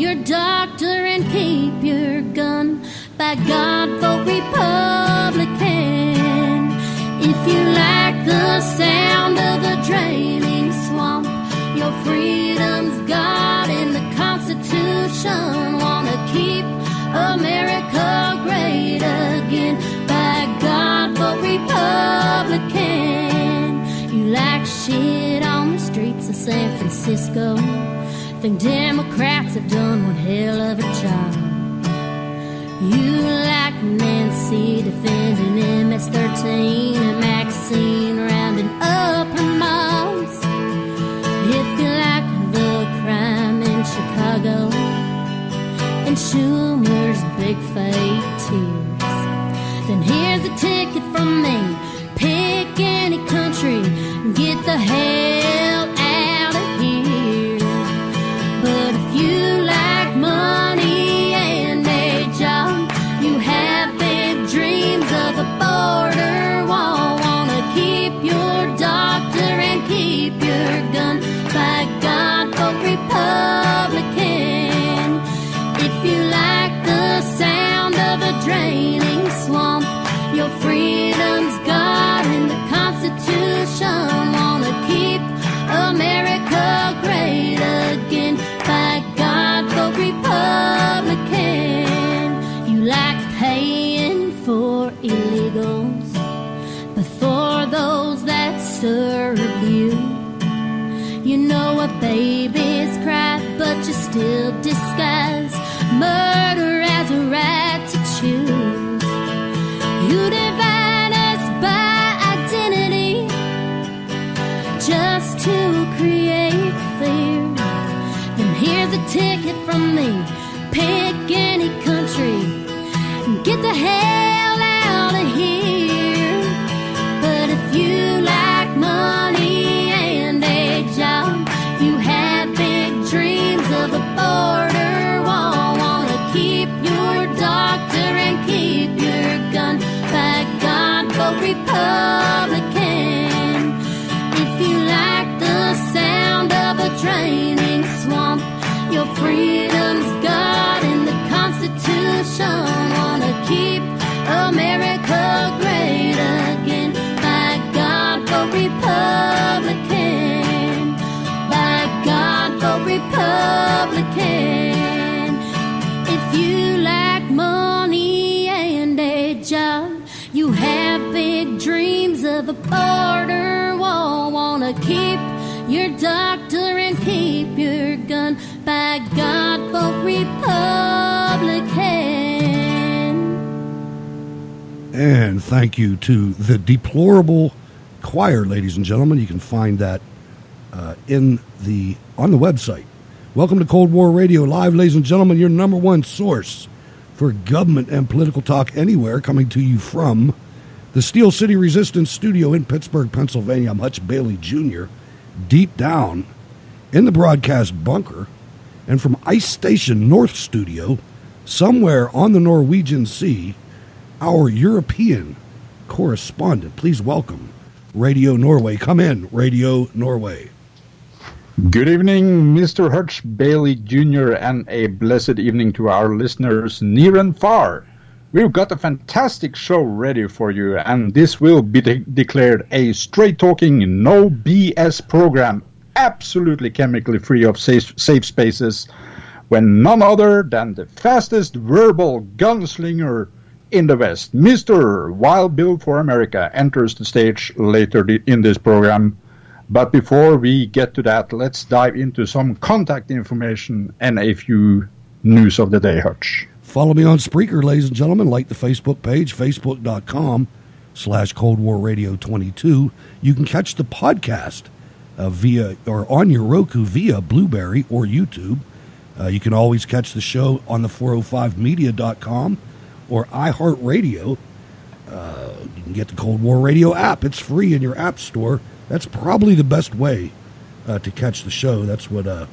your doctor and keep your gun. By God, vote Republican. If you like the sound of a draining swamp, your freedom's God in the Constitution. Wanna keep America great again. By God, vote Republican. You like shit on the streets of San Francisco. Think Democrats have done one hell of a job. You like Nancy defending MS-13 and Maxine rounding up her moms. If you like the crime in Chicago and Schumer's big fake tears, then here's a ticket from me. Pick any country and get the hell out of here. But if you like money and a job, you have big dreams of a border wall. Wanna keep your doctor and keep your gun. By God, vote Republican. If you like the sound of a draining swamp, your freedom's God in the Constitution. Wanna keep America great again. By God, vote Republican. You like paying for illegals before those that serve you. You know a baby's cry, but you still disguise murder as a right to choose. You divide us by identity just to create fear. Then here's a ticket from me. Pick any country and get the hell out of here. But if you like money and a job, you have big dreams of a border wall. Wanna keep your doctor and keep your gun. By God, vote Republican. If you like the sound of a draining swamp, your freedom's God in the Constitution. Wanna keep America great again. By God, vote Republican. By God, vote Republican. If you like money and a job, you have big dreams of a border wall. Wanna keep your doctor and keep your gun. By God, vote Republican. And thank you to the Deplorable Choir, ladies and gentlemen. You can find that on the website. Welcome to Cold War Radio Live, ladies and gentlemen, your number one source for government and political talk anywhere, coming to you from the Steel City Resistance Studio in Pittsburgh, Pennsylvania. I'm Hutch Bailey Jr., deep down in the broadcast bunker, and from Ice Station North Studio, somewhere on the Norwegian Sea, our European correspondent. Please welcome Radio Norway. Come in, Radio Norway. Good evening, Mr. Hutch Bailey Jr., and a blessed evening to our listeners near and far. We've got a fantastic show ready for you, and this will be declared a straight-talking, no BS program, absolutely chemically free of safe spaces, when none other than the fastest verbal gunslinger in the West, Mr. Wild Bill for America, enters the stage later in this program. But before we get to that, let's dive into some contact information and a few news of the day, Hutch. Follow me on Spreaker, ladies and gentlemen. Like the Facebook page, facebook.com/Cold War Radio 22. You can catch the podcast via or on your Roku via Blueberry or YouTube. You can always catch the show on the 405media.com or iHeartRadio. You can get the Cold War Radio app. It's free in your app store. That's probably the best way to catch the show. That's what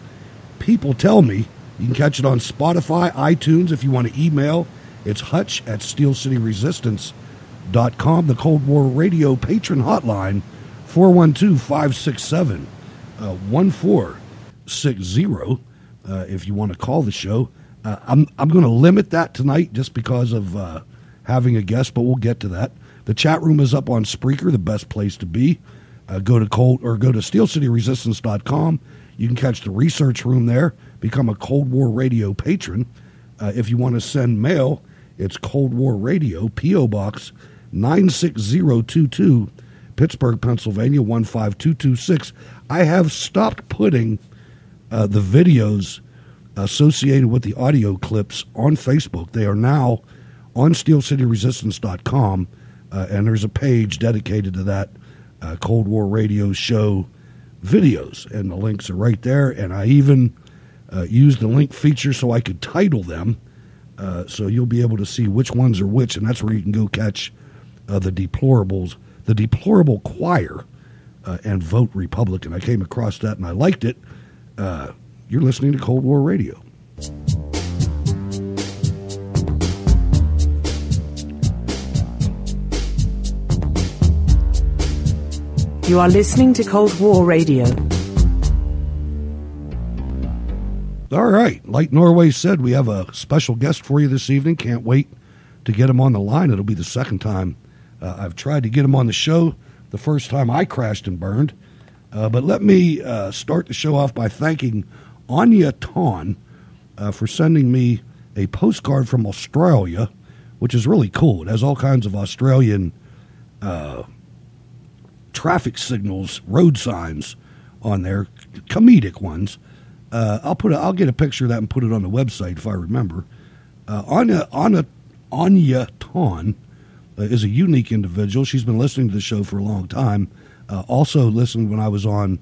people tell me. You can catch it on Spotify, iTunes. If you want to email, it's hutch@steelcityresistance.com. The Cold War Radio patron hotline, 412-567-1460. if you want to call the show. I'm going to limit that tonight just because of having a guest, but we'll get to that. The chat room is up on Spreaker, the best place to be. Go to SteelCityResistance.com. You can catch the research room there. Become a Cold War Radio patron. If you want to send mail, it's Cold War Radio, P.O. Box 96022, Pittsburgh, Pennsylvania 15226. I have stopped putting the videos associated with the audio clips on Facebook. They are now on SteelCityResistance.com, and there's a page dedicated to that Cold War Radio show videos, and the links are right there. And I even used the link feature so I could title them, so you'll be able to see which ones are which, and that's where you can go catch the Deplorables, the Deplorable Choir, and Vote Republican. I came across that and I liked it. You're listening to Cold War Radio. You are listening to Cold War Radio. All right. Like Norway said, we have a special guest for you this evening. Can't wait to get him on the line. It'll be the second time I've tried to get him on the show. The first time I crashed and burned. But let me start the show off by thanking Anya Ton for sending me a postcard from Australia, which is really cool. It has all kinds of Australian traffic signals, road signs on there, comedic ones. I'll get a picture of that and put it on the website if I remember. Anya Ton is a unique individual. She's been listening to the show for a long time. Also listened when I was on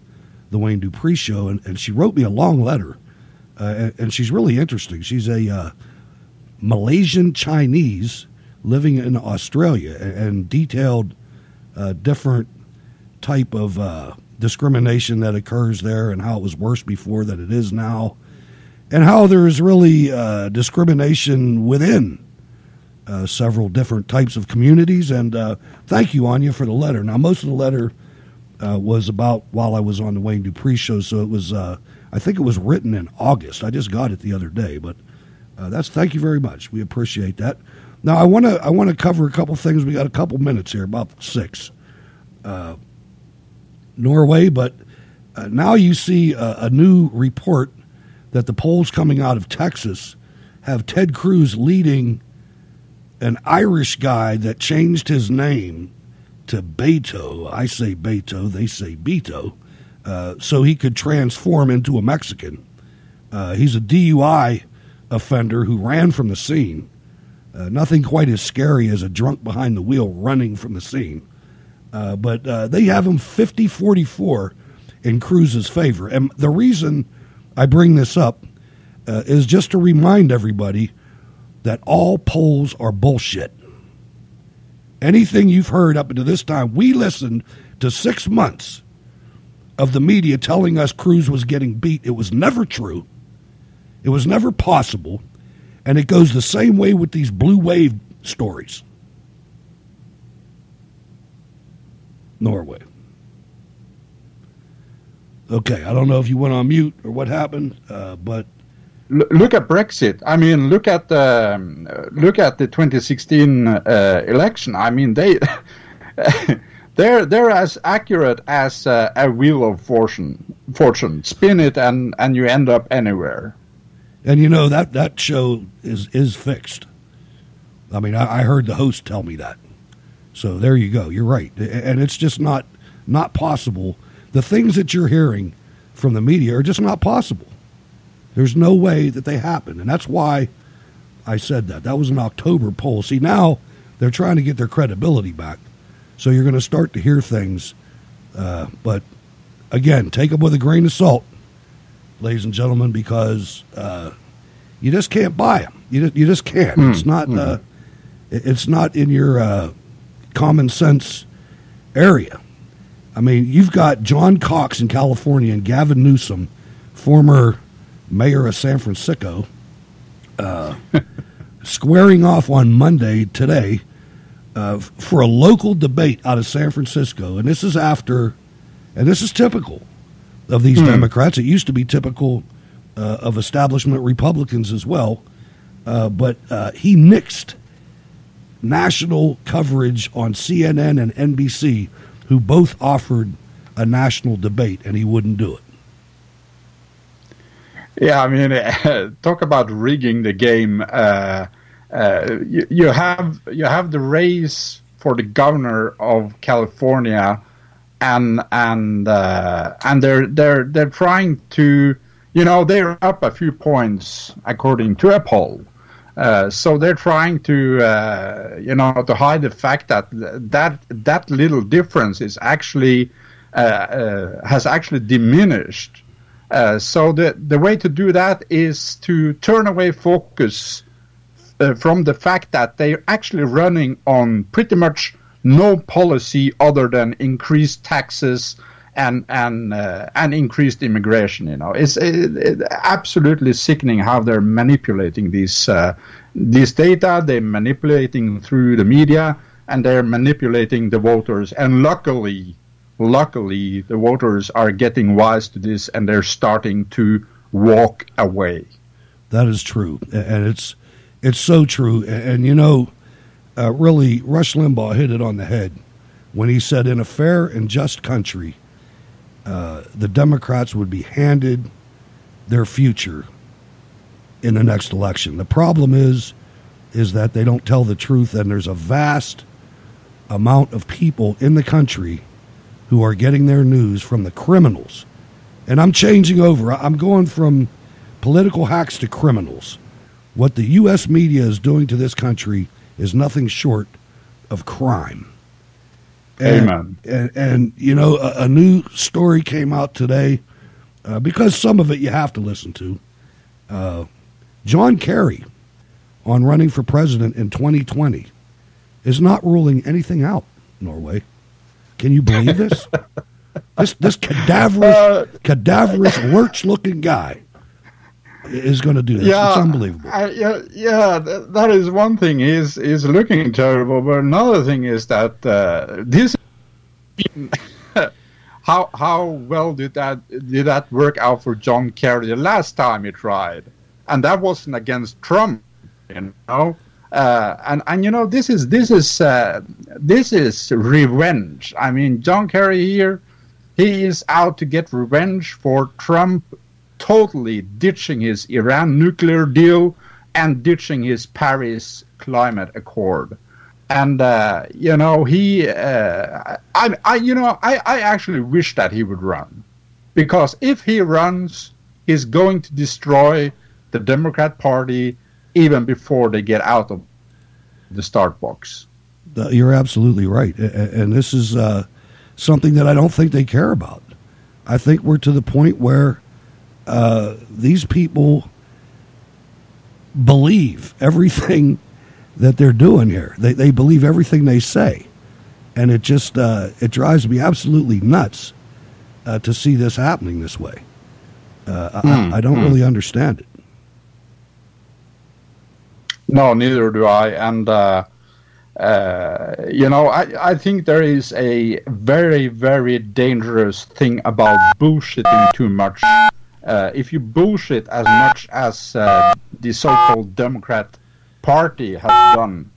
the Wayne Dupree show, and she wrote me a long letter. And she's really interesting. She's a Malaysian Chinese living in Australia, and detailed different type of discrimination that occurs there, and how it was worse before than it is now, and how there's really discrimination within several different types of communities. And thank you, Anya, for the letter. Now, most of the letter was about while I was on the Wayne Dupree show, so it was I think it was written in August. I just got it the other day, but thank you very much. We appreciate that. Now, I want to cover a couple things. We got a couple minutes here, about 6. Norway, but now you see a new report that the polls coming out of Texas have Ted Cruz leading an Irish guy that changed his name to Beto. I say Beto, they say Beto, so he could transform into a Mexican. He's a DUI offender who ran from the scene. Nothing quite as scary as a drunk behind the wheel running from the scene. But they have him 50-44 in Cruz's favor. And the reason I bring this up is just to remind everybody that all polls are bullshit. Anything you've heard up until this time, we listened to 6 months of the media telling us Cruz was getting beat. It was never true. It was never possible. And it goes the same way with these blue wave stories. Norway. Okay, I don't know if you went on mute or what happened, but look at Brexit. I mean, look at the 2016 election. I mean, they're as accurate as a wheel of fortune. Spin it and you end up anywhere. And you know that show is fixed. I mean, I heard the host tell me that. So there you go. You're right. And it's just not possible. The things that you're hearing from the media are just not possible. There's no way that they happen. And that's why I said that. That was an October poll. See, now they're trying to get their credibility back. So you're going to start to hear things. But, again, take them with a grain of salt, ladies and gentlemen, because you just can't buy them. You just can't. It's not in your common sense area. I mean, you've got John Cox in California and Gavin Newsom, former mayor of San Francisco, squaring off on Monday today for a local debate out of San Francisco. And this is typical of these Democrats. It used to be typical of establishment Republicans as well. But he nixed national coverage on CNN and NBC, who both offered a national debate, and he wouldn't do it. Yeah, I mean, talk about rigging the game. You have the race for the governor of California, and they're trying to, they're up a few points according to a poll. So they're trying to, to hide the fact that little difference is actually has actually diminished. So the way to do that is to turn away focus from the fact that they're actually running on pretty much no policy other than increased taxes and increased immigration. It's absolutely sickening how they're manipulating this data. They're manipulating through the media, and they're manipulating the voters. And luckily, the voters are getting wise to this, and they're starting to walk away. That is true, and it's so true. And really, Rush Limbaugh hit it on the head when he said, in a fair and just country, the Democrats would be handed their future in the next election. The problem is that they don't tell the truth, and there's a vast amount of people in the country who are getting their news from the criminals. And I'm changing over. I'm going from political hacks to criminals. What the U.S. media is doing to this country is nothing short of crime. Amen. And a new story came out today, because some of it you have to listen to. John Kerry, on running for president in 2020, is not ruling anything out, Norway. Can you believe this? This cadaverous, lurch-looking guy is going to do this. Yeah, it's unbelievable. That is one thing. Is looking terrible, but another thing is that this. How well did that work out for John Kerry the last time he tried, and that wasn't against Trump, And this is revenge. I mean, John Kerry here, he is out to get revenge for Trump totally ditching his Iran nuclear deal and ditching his Paris Climate Accord. And I actually wish that he would run, because if he runs, he's going to destroy the Democrat Party even before they get out of the start box. You're absolutely right, and this is something that I don't think they care about. I think we're to the point where these people believe everything that they're doing here. They believe everything they say, and it just it drives me absolutely nuts to see this happening this way. I don't really understand it. No, neither do I. And I think there is a very, very dangerous thing about bullshitting too much. If you bullshit as much as the so-called Democrat Party has done,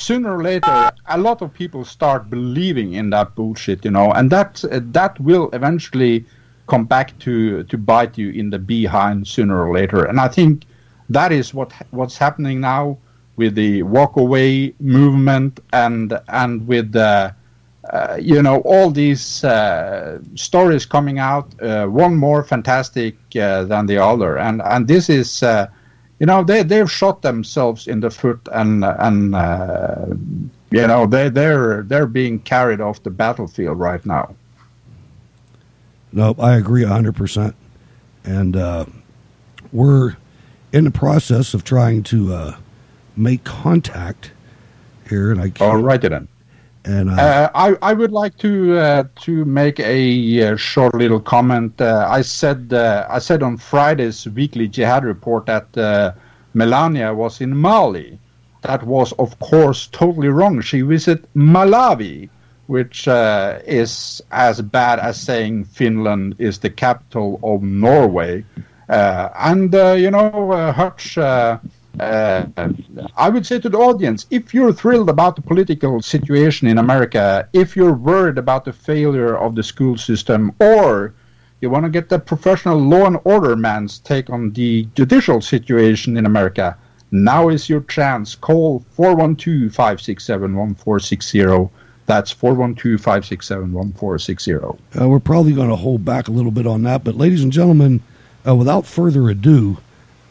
sooner or later, a lot of people start believing in that bullshit, and that will eventually come back to bite you in the behind sooner or later. And I think that is what's happening now with the walk-away movement and with all these stories coming out, one more fantastic than the other, and this is they've shot themselves in the foot, and they're being carried off the battlefield right now. No, I agree 100%, and we're in the process of trying to make contact here, and I can't. All right then. And I would like to make a short little comment. I said on Friday's weekly jihad report that Melania was in Mali. That was, of course, totally wrong. She visited Malawi, which is as bad as saying Finland is the capital of Norway. Hutch, I would say to the audience, if you're thrilled about the political situation in America, if you're worried about the failure of the school system, or you want to get the professional law and order man's take on the judicial situation in America, now is your chance. Call 412-567-1460. That's 412-567-1460. We're probably going to hold back a little bit on that, but ladies and gentlemen, without further ado,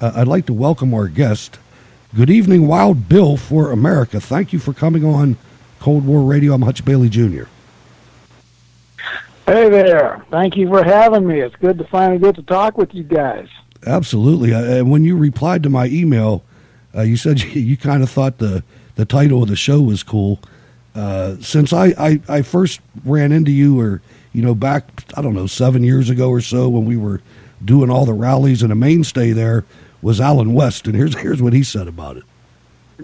I'd like to welcome our guest. Good evening, Wild Bill for America. Thank you for coming on Cold War Radio. I'm Hutch Bailey Jr. Hey there. Thank you for having me. It's good to finally get to talk with you guys. Absolutely. When you replied to my email, you said you kind of thought the title of the show was cool. Since I first ran into you, or back, I don't know, 7 years ago or so, when we were doing all the rallies, and a mainstay there was Alan West, and here's what he said about it.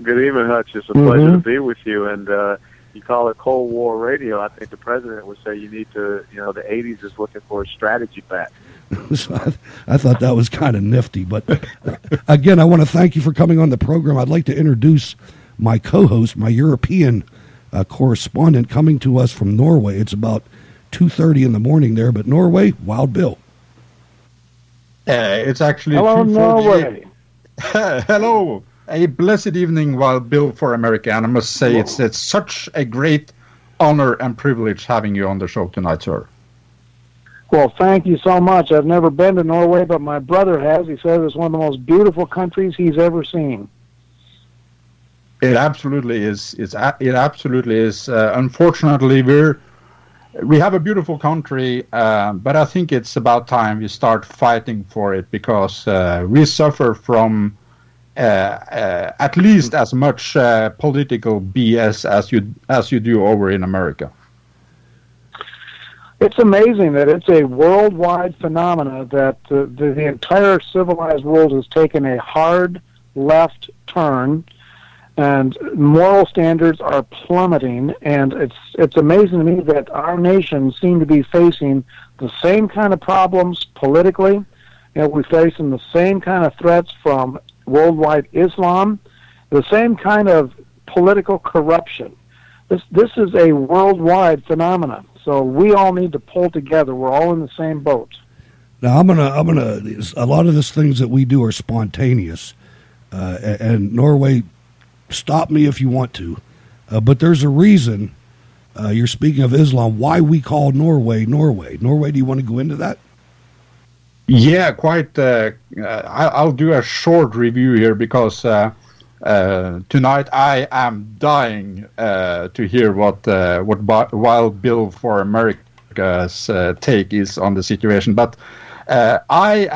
Good evening, Hutch. It's a pleasure to be with you, and you call it Cold War Radio. I think the president would say you need to, the 80s is looking for a strategy back. So I thought that was kind of nifty, but again, I want to thank you for coming on the program. I'd like to introduce my co-host, my European correspondent, coming to us from Norway. It's about 2:30 in the morning there, but Norway, Wild Bill. It's actually hello, Norway. Hello. A blessed evening, Wild Bill for America. And I must say, it's such a great honor and privilege having you on the show tonight, sir. Well, thank you so much. I've never been to Norway, but my brother has. He says it's one of the most beautiful countries he's ever seen. It absolutely is. It absolutely is. Unfortunately, we have a beautiful country, but I think it's about time we start fighting for it, because we suffer from at least as much political BS as you do over in America. It's amazing that it's a worldwide phenomena that the entire civilized world has taken a hard left turn, and moral standards are plummeting, and it's amazing to me that our nations seem to be facing the same kind of problems politically, and we're facing the same kind of threats from worldwide Islam, the same kind of political corruption. This is a worldwide phenomenon, so we all need to pull together. We're all in the same boat. Now, I'm gonna. A lot of these things that we do are spontaneous, and Norway. Stop me if you want to, but there's a reason. You're speaking of Islam. Why we call Norway, Norway? Norway. Do you want to go into that? Yeah, quite. I'll do a short review here, because tonight I am dying to hear what Wild Bill for America's take is on the situation. But I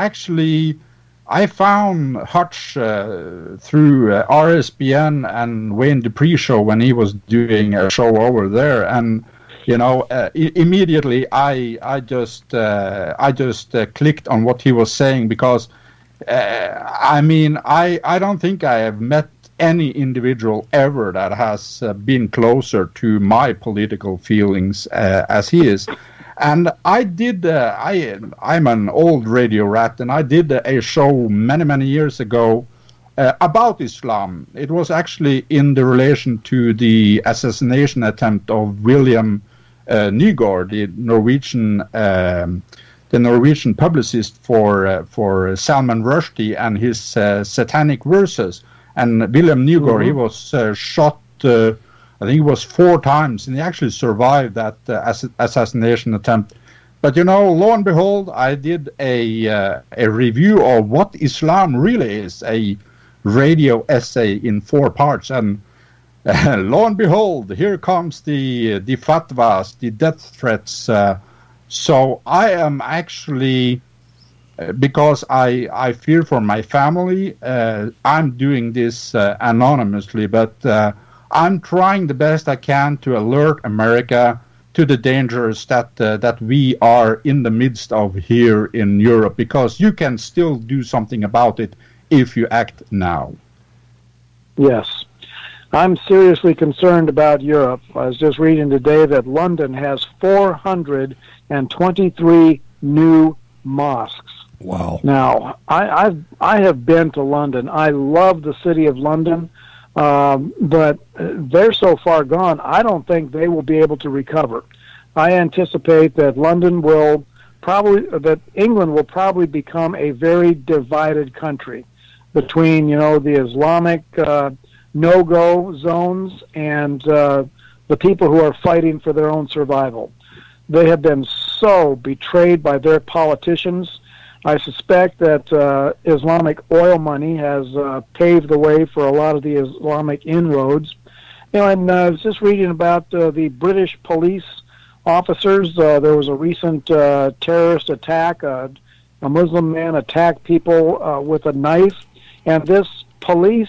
found Hutch through RSBN and Wayne Dupree show when he was doing a show over there, and immediately I just clicked on what he was saying, because I don't think I have met any individual ever that has been closer to my political feelings as he is. And I did, I'm an old radio rat, and I did a show many years ago about Islam. It was actually in the relation to the assassination attempt of William Nygaard, the Norwegian publicist for Salman Rushdie and his satanic verses. And William Nygaard, he was shot, I think it was 4 times, and he actually survived that assassination attempt. But lo and behold, I did a review of what Islam really is, a radio essay in 4 parts, and lo and behold, here comes the fatwas, the death threats. So I am actually, because I fear for my family, I'm doing this anonymously, but I'm trying the best I can to alert America to the dangers that we are in the midst of here in Europe, because you can still do something about it if you act now. Yes. I'm seriously concerned about Europe. I was just reading today that London has 423 new mosques. Wow. Now, I have been to London. I love the city of London, but they're so far gone, I don't think they will be able to recover. I anticipate that England will probably become a very divided country between, the Islamic no-go zones and the people who are fighting for their own survival. They have been so betrayed by their politicians. I suspect that Islamic oil money has paved the way for a lot of the Islamic inroads. And I was just reading about the British police officers. There was a recent terrorist attack. A Muslim man attacked people with a knife, and several police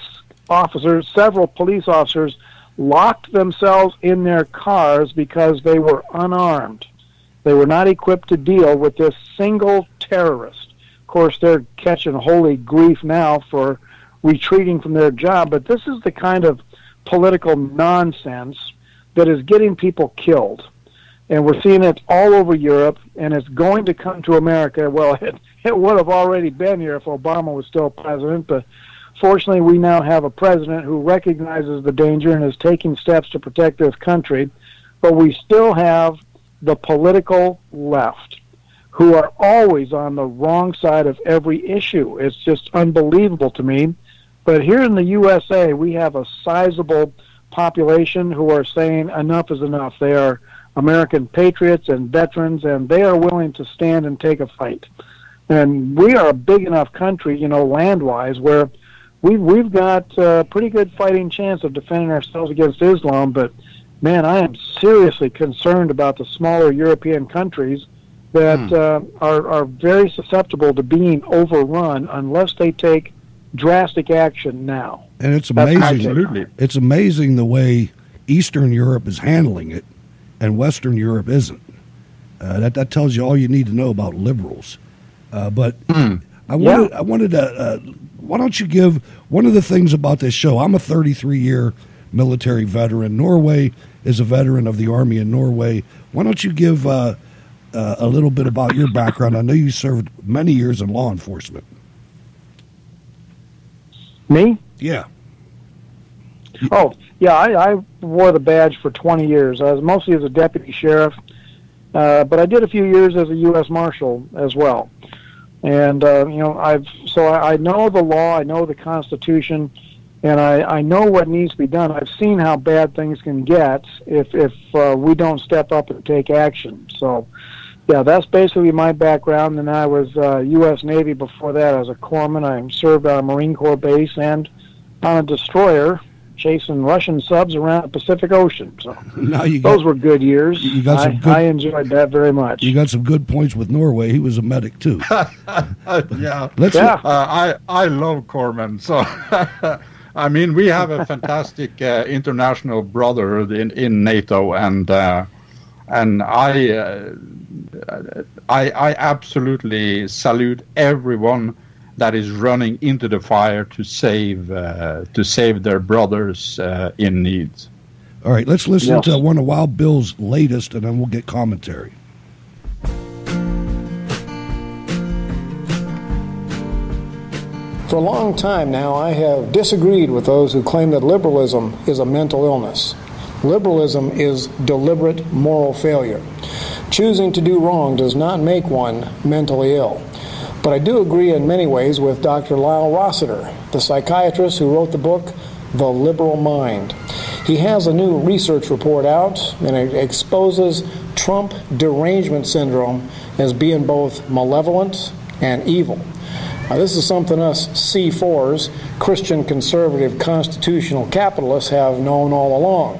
officers locked themselves in their cars because they were unarmed. They were not equipped to deal with this single terrorist. Of course, they're catching holy grief now for retreating from their job, but this is the kind of political nonsense that is getting people killed. And we're seeing it all over Europe, and it's going to come to America. Well, it would have already been here if Obama was still president, but fortunately we now have a president who recognizes the danger and is taking steps to protect this country. But we still have the political left, who are always on the wrong side of every issue. It's just unbelievable to me. But here in the USA, we have a sizable population who are saying enough is enough. They are American patriots and veterans, and they are willing to stand and take a fight. And we are a big enough country, land-wise, where we've got a pretty good fighting chance of defending ourselves against Islam, but man, I am seriously concerned about the smaller European countries that are very susceptible to being overrun unless they take drastic action now. And it's amazing. Absolutely. It's amazing the way Eastern Europe is handling it and Western Europe isn't. That tells you all you need to know about liberals. But I wanted to. Why don't you give one of the things about this show? I'm a 33-year military veteran. Norway is a veteran of the Army in Norway. Why don't you give a little bit about your background? I know you served many years in law enforcement. Me? Yeah. Oh, yeah, I wore the badge for 20 years. I was mostly as a deputy sheriff, but I did a few years as a U.S. Marshal as well. And, I know the law, I know the Constitution, and I know what needs to be done. I've seen how bad things can get if we don't step up and take action. So, yeah, that's basically my background. And I was U.S. Navy before that. I was a corpsman. I served on a Marine Corps base and on a destroyer chasing Russian subs around the Pacific Ocean. So those were good years. I enjoyed that very much. You got some good points with Norway. He was a medic, too. Yeah. I love corpsmen. So, I mean, we have a fantastic international brother in NATO, and I absolutely salute everyone that is running into the fire to save their brothers in need. All right, let's listen to one of Wild Bill's latest, and then we'll get commentary. For a long time now, I have disagreed with those who claim that liberalism is a mental illness. Liberalism is deliberate moral failure. Choosing to do wrong does not make one mentally ill. But I do agree in many ways with Dr. Lyle Rossiter, the psychiatrist who wrote the book, The Liberal Mind. He has a new research report out, and it exposes Trump derangement syndrome as being both malevolent and evil. Now, this is something us C4s, Christian conservative constitutional capitalists, have known all along.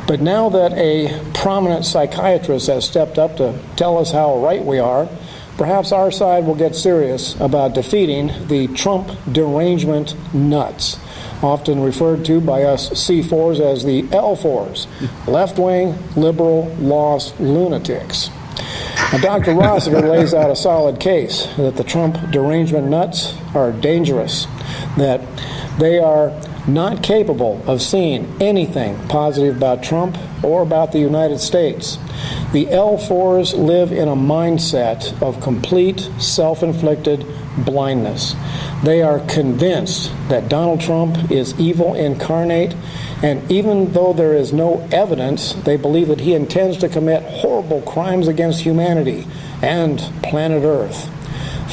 But now that a prominent psychiatrist has stepped up to tell us how right we are, perhaps our side will get serious about defeating the Trump derangement nuts, often referred to by us C4s as the L4s, left-wing, liberal, lost lunatics. Now, Dr. Rossiter lays out a solid case that the Trump derangement nuts are dangerous, that they are not capable of seeing anything positive about Trump or about the United States. The L4s live in a mindset of complete self-inflicted blindness. They are convinced that Donald Trump is evil incarnate, and even though there is no evidence, they believe that he intends to commit horrible crimes against humanity and planet Earth.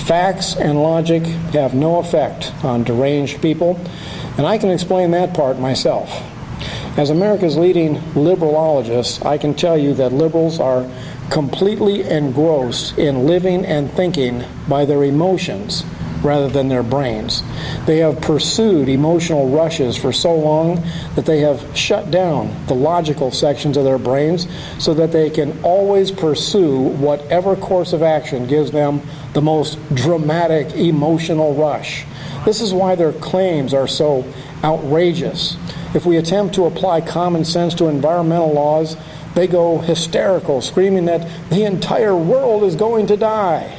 Facts and logic have no effect on deranged people, and I can explain that part myself. As America's leading liberalologist, I can tell you that liberals are completely engrossed in living and thinking by their emotions rather than their brains. They have pursued emotional rushes for so long that they have shut down the logical sections of their brains so that they can always pursue whatever course of action gives them the most dramatic emotional rush. This is why their claims are so outrageous. If we attempt to apply common sense to environmental laws, they go hysterical, screaming that the entire world is going to die.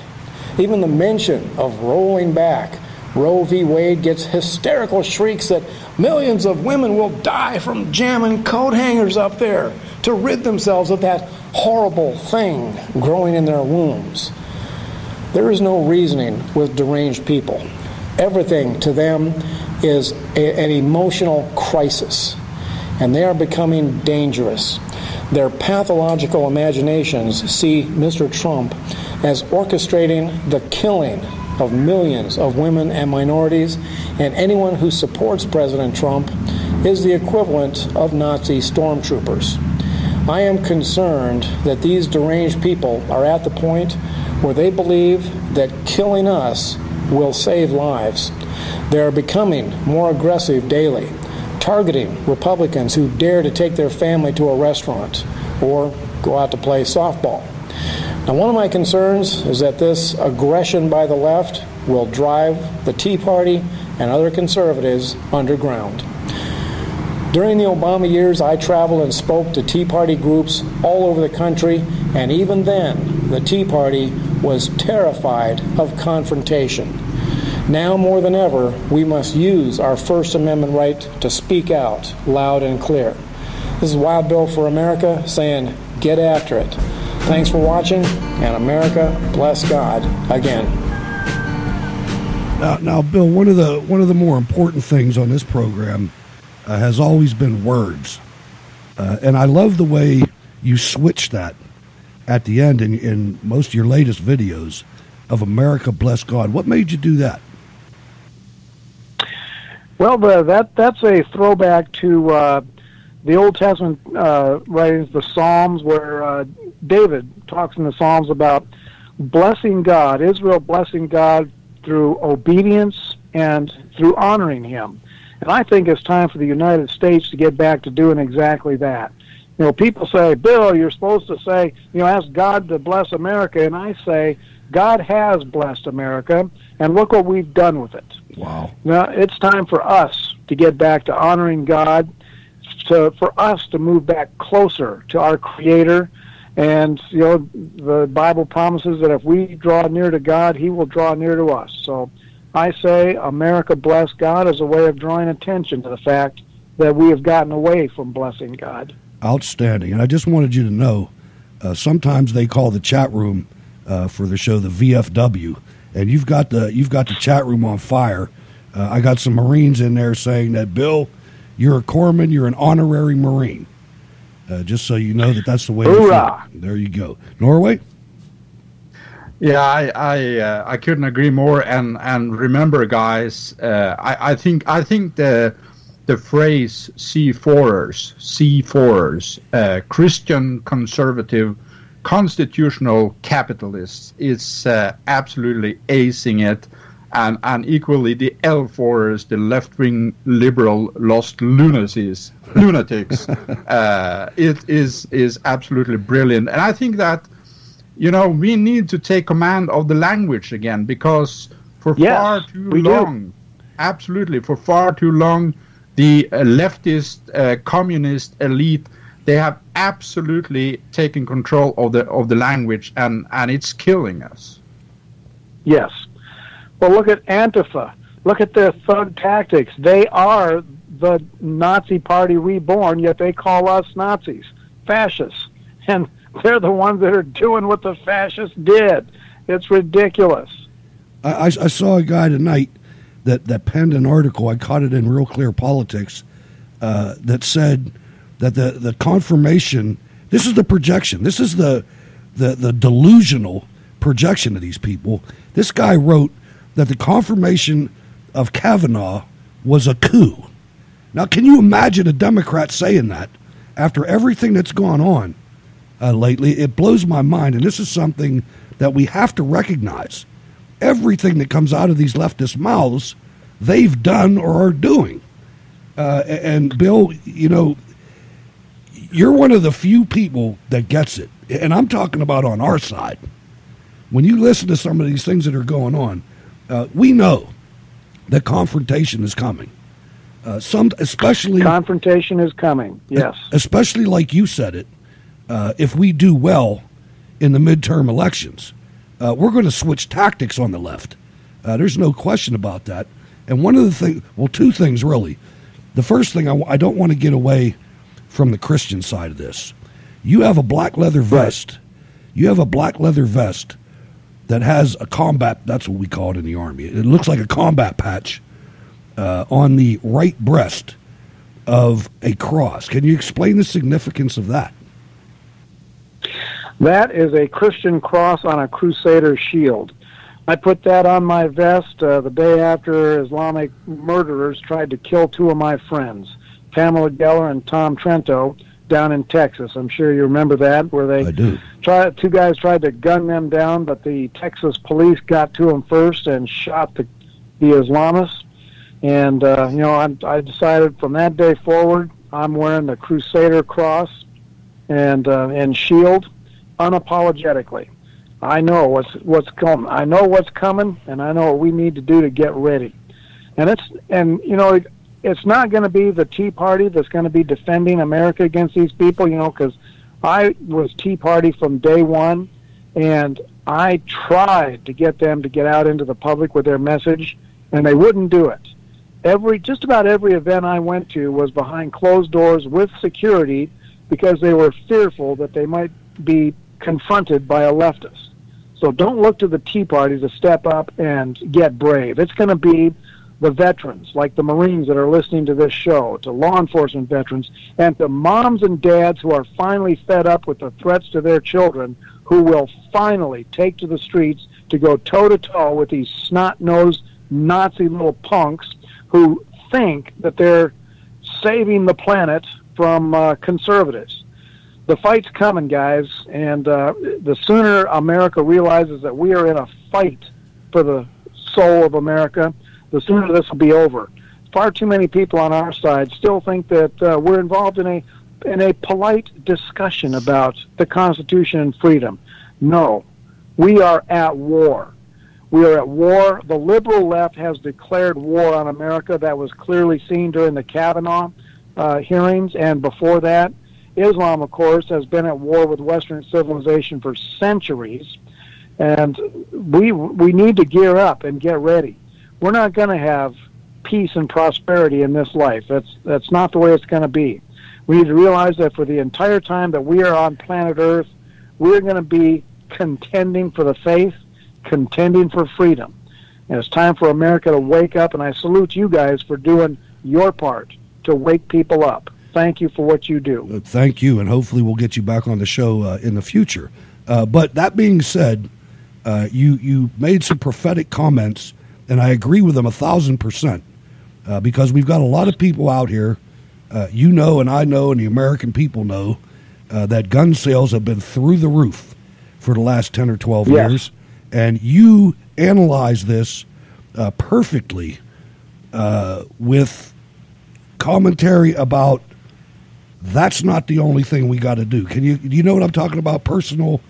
Even the mention of rolling back Roe v. Wade gets hysterical shrieks that millions of women will die from jamming coat hangers up there to rid themselves of that horrible thing growing in their wombs. There is no reasoning with deranged people. Everything to them is an emotional crisis, and they are becoming dangerous. Their pathological imaginations see Mr. Trump as orchestrating the killing of millions of women and minorities, and anyone who supports President Trump is the equivalent of Nazi stormtroopers. I am concerned that these deranged people are at the point where they believe that killing us will save lives. They are becoming more aggressive daily, targeting Republicans who dare to take their family to a restaurant or go out to play softball. Now, one of my concerns is that this aggression by the left will drive the Tea Party and other conservatives underground. During the Obama years, I traveled and spoke to Tea Party groups all over the country, and even then, the Tea Party was terrified of confrontation. Now more than ever, we must use our First Amendment right to speak out loud and clear. This is Wild Bill for America saying, get after it. Thanks for watching, and America bless God again. Now, Bill, one of the more important things on this program has always been words, and I love the way you switch that at the end in most of your latest videos of America bless God. What made you do that? Well, that's a throwback to the Old Testament writings, the Psalms, where David talks in the Psalms about blessing God, Israel blessing God through obedience and through honoring Him. And I think it's time for the United States to get back to doing exactly that. You know, people say, Bill, you're supposed to say, ask God to bless America. And I say, God has blessed America, and look what we've done with it. Wow. Now, it's time for us to get back to honoring God, for us to move back closer to our Creator. And, the Bible promises that if we draw near to God, He will draw near to us. So I say America bless God as a way of drawing attention to the fact that we have gotten away from blessing God. Outstanding. And I just wanted you to know, sometimes they call the chat room for the show the VFW, and you've got the chat room on fire. I got some Marines in there saying that, Bill, you're a corpsman, you're an honorary Marine. Just so you know that's the way. Hoorah! There you go. Norway? Yeah, I couldn't agree more. And remember, guys, I think the phrase C4ers, Christian conservative constitutional capitalists, is absolutely acing it. And equally the L4ers, the left-wing liberal lost lunatics, it is absolutely brilliant. And I think that, we need to take command of the language again, because for far too long, the leftist communist elite, they have absolutely taken control of the language, and it's killing us. Yes. Well, look at Antifa. Look at their thug tactics. They are the Nazi Party reborn, yet they call us Nazis, fascists. And They're the ones that are doing what the fascists did. It's ridiculous. I saw a guy tonight that penned an article. I caught it in Real Clear Politics that said that the confirmation. This is the projection. This is the delusional projection of these people. This guy wrote that the confirmation of Kavanaugh was a coup. Now, can you imagine a Democrat saying that after everything that's gone on lately? It blows my mind, and this is something that we have to recognize. Everything that comes out of these leftist mouths, they've done or are doing. And Bill, you know, you're one of the few people that gets it, and I'm talking about on our side. When you listen to some of these things that are going on, we know that confrontation is coming. Especially confrontation is coming. Yes, especially like you said it. If we do well in the midterm elections, we're going to switch tactics on the left. There's no question about that. And one of the things, well, two things really. The first thing, I don't want to get away from the Christian side of this. You have a black leather vest. Right. You have a black leather vest that has a combat, that's what we call it in the Army. It looks like a combat patch on the right breast of a cross. Can you explain the significance of that? That is a Christian cross on a Crusader shield. I put that on my vest the day after Islamic murderers tried to kill two of my friends, Pamela Geller and Tom Trento, down in Texas. I'm sure you remember that, where two guys tried to gun them down, but the Texas police got to them first and shot the Islamists. And I decided from that day forward, I'm wearing the Crusader cross and shield unapologetically. I know what's coming. I know what's coming, and I know what we need to do to get ready. And it's not going to be the Tea Party that's going to be defending America against these people, because I was Tea Party from day one, and I tried to get them to get out into the public with their message, and they wouldn't do it. Just about every event I went to was behind closed doors with security because they were fearful that they might be confronted by a leftist. So don't look to the Tea Party to step up and get brave. It's going to be the veterans, like the Marines that are listening to this show, to law enforcement veterans, and to moms and dads who are finally fed up with the threats to their children, who will finally take to the streets to go toe-to-toe with these snot-nosed Nazi little punks who think that they're saving the planet from conservatives. The fight's coming, guys, and the sooner America realizes that we are in a fight for the soul of America, the sooner this will be over. Far too many people on our side still think that we're involved in a polite discussion about the Constitution and freedom. No, we are at war. We are at war. The liberal left has declared war on America. That was clearly seen during the Kavanaugh hearings, and before that, Islam, of course, has been at war with Western civilization for centuries, and we need to gear up and get ready. We're not going to have peace and prosperity in this life. That's not the way it's going to be. We need to realize that for the entire time that we are on planet Earth, we're going to be contending for the faith, contending for freedom. And it's time for America to wake up, and I salute you guys for doing your part to wake people up. Thank you for what you do. Thank you, and hopefully we'll get you back on the show in the future. But that being said, you made some prophetic comments, and I agree with them 1,000%, because we've got a lot of people out here, and I know, and the American people know, that gun sales have been through the roof for the last 10 or 12 years, and you analyze this perfectly with commentary about that's not the only thing we got to do. Do you know what I'm talking about? Personal,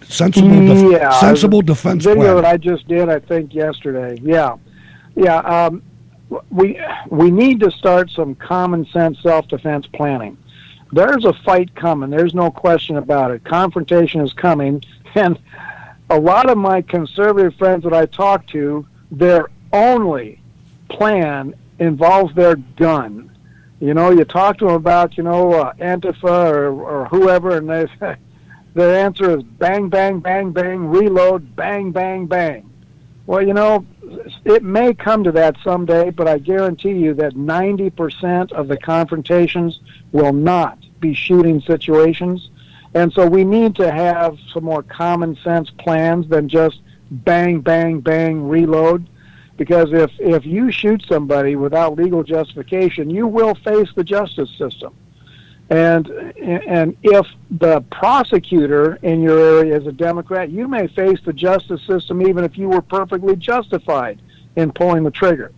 sensible defense plan. Video that I just did, I think yesterday. We need to start some common sense self-defense planning. There's a fight coming. There's no question about it. Confrontation is coming, and a lot of my conservative friends that I talk to, their only plan involves their gun. You talk to them about, Antifa or whoever, and their answer is bang, bang, bang, bang, reload, bang, bang, bang. Well, it may come to that someday, but I guarantee you that 90% of the confrontations will not be shooting situations. And so we need to have some more common sense plans than just bang, bang, bang, reload. Because if you shoot somebody without legal justification, you will face the justice system. And if the prosecutor in your area is a Democrat, you may face the justice system even if you were perfectly justified in pulling the trigger.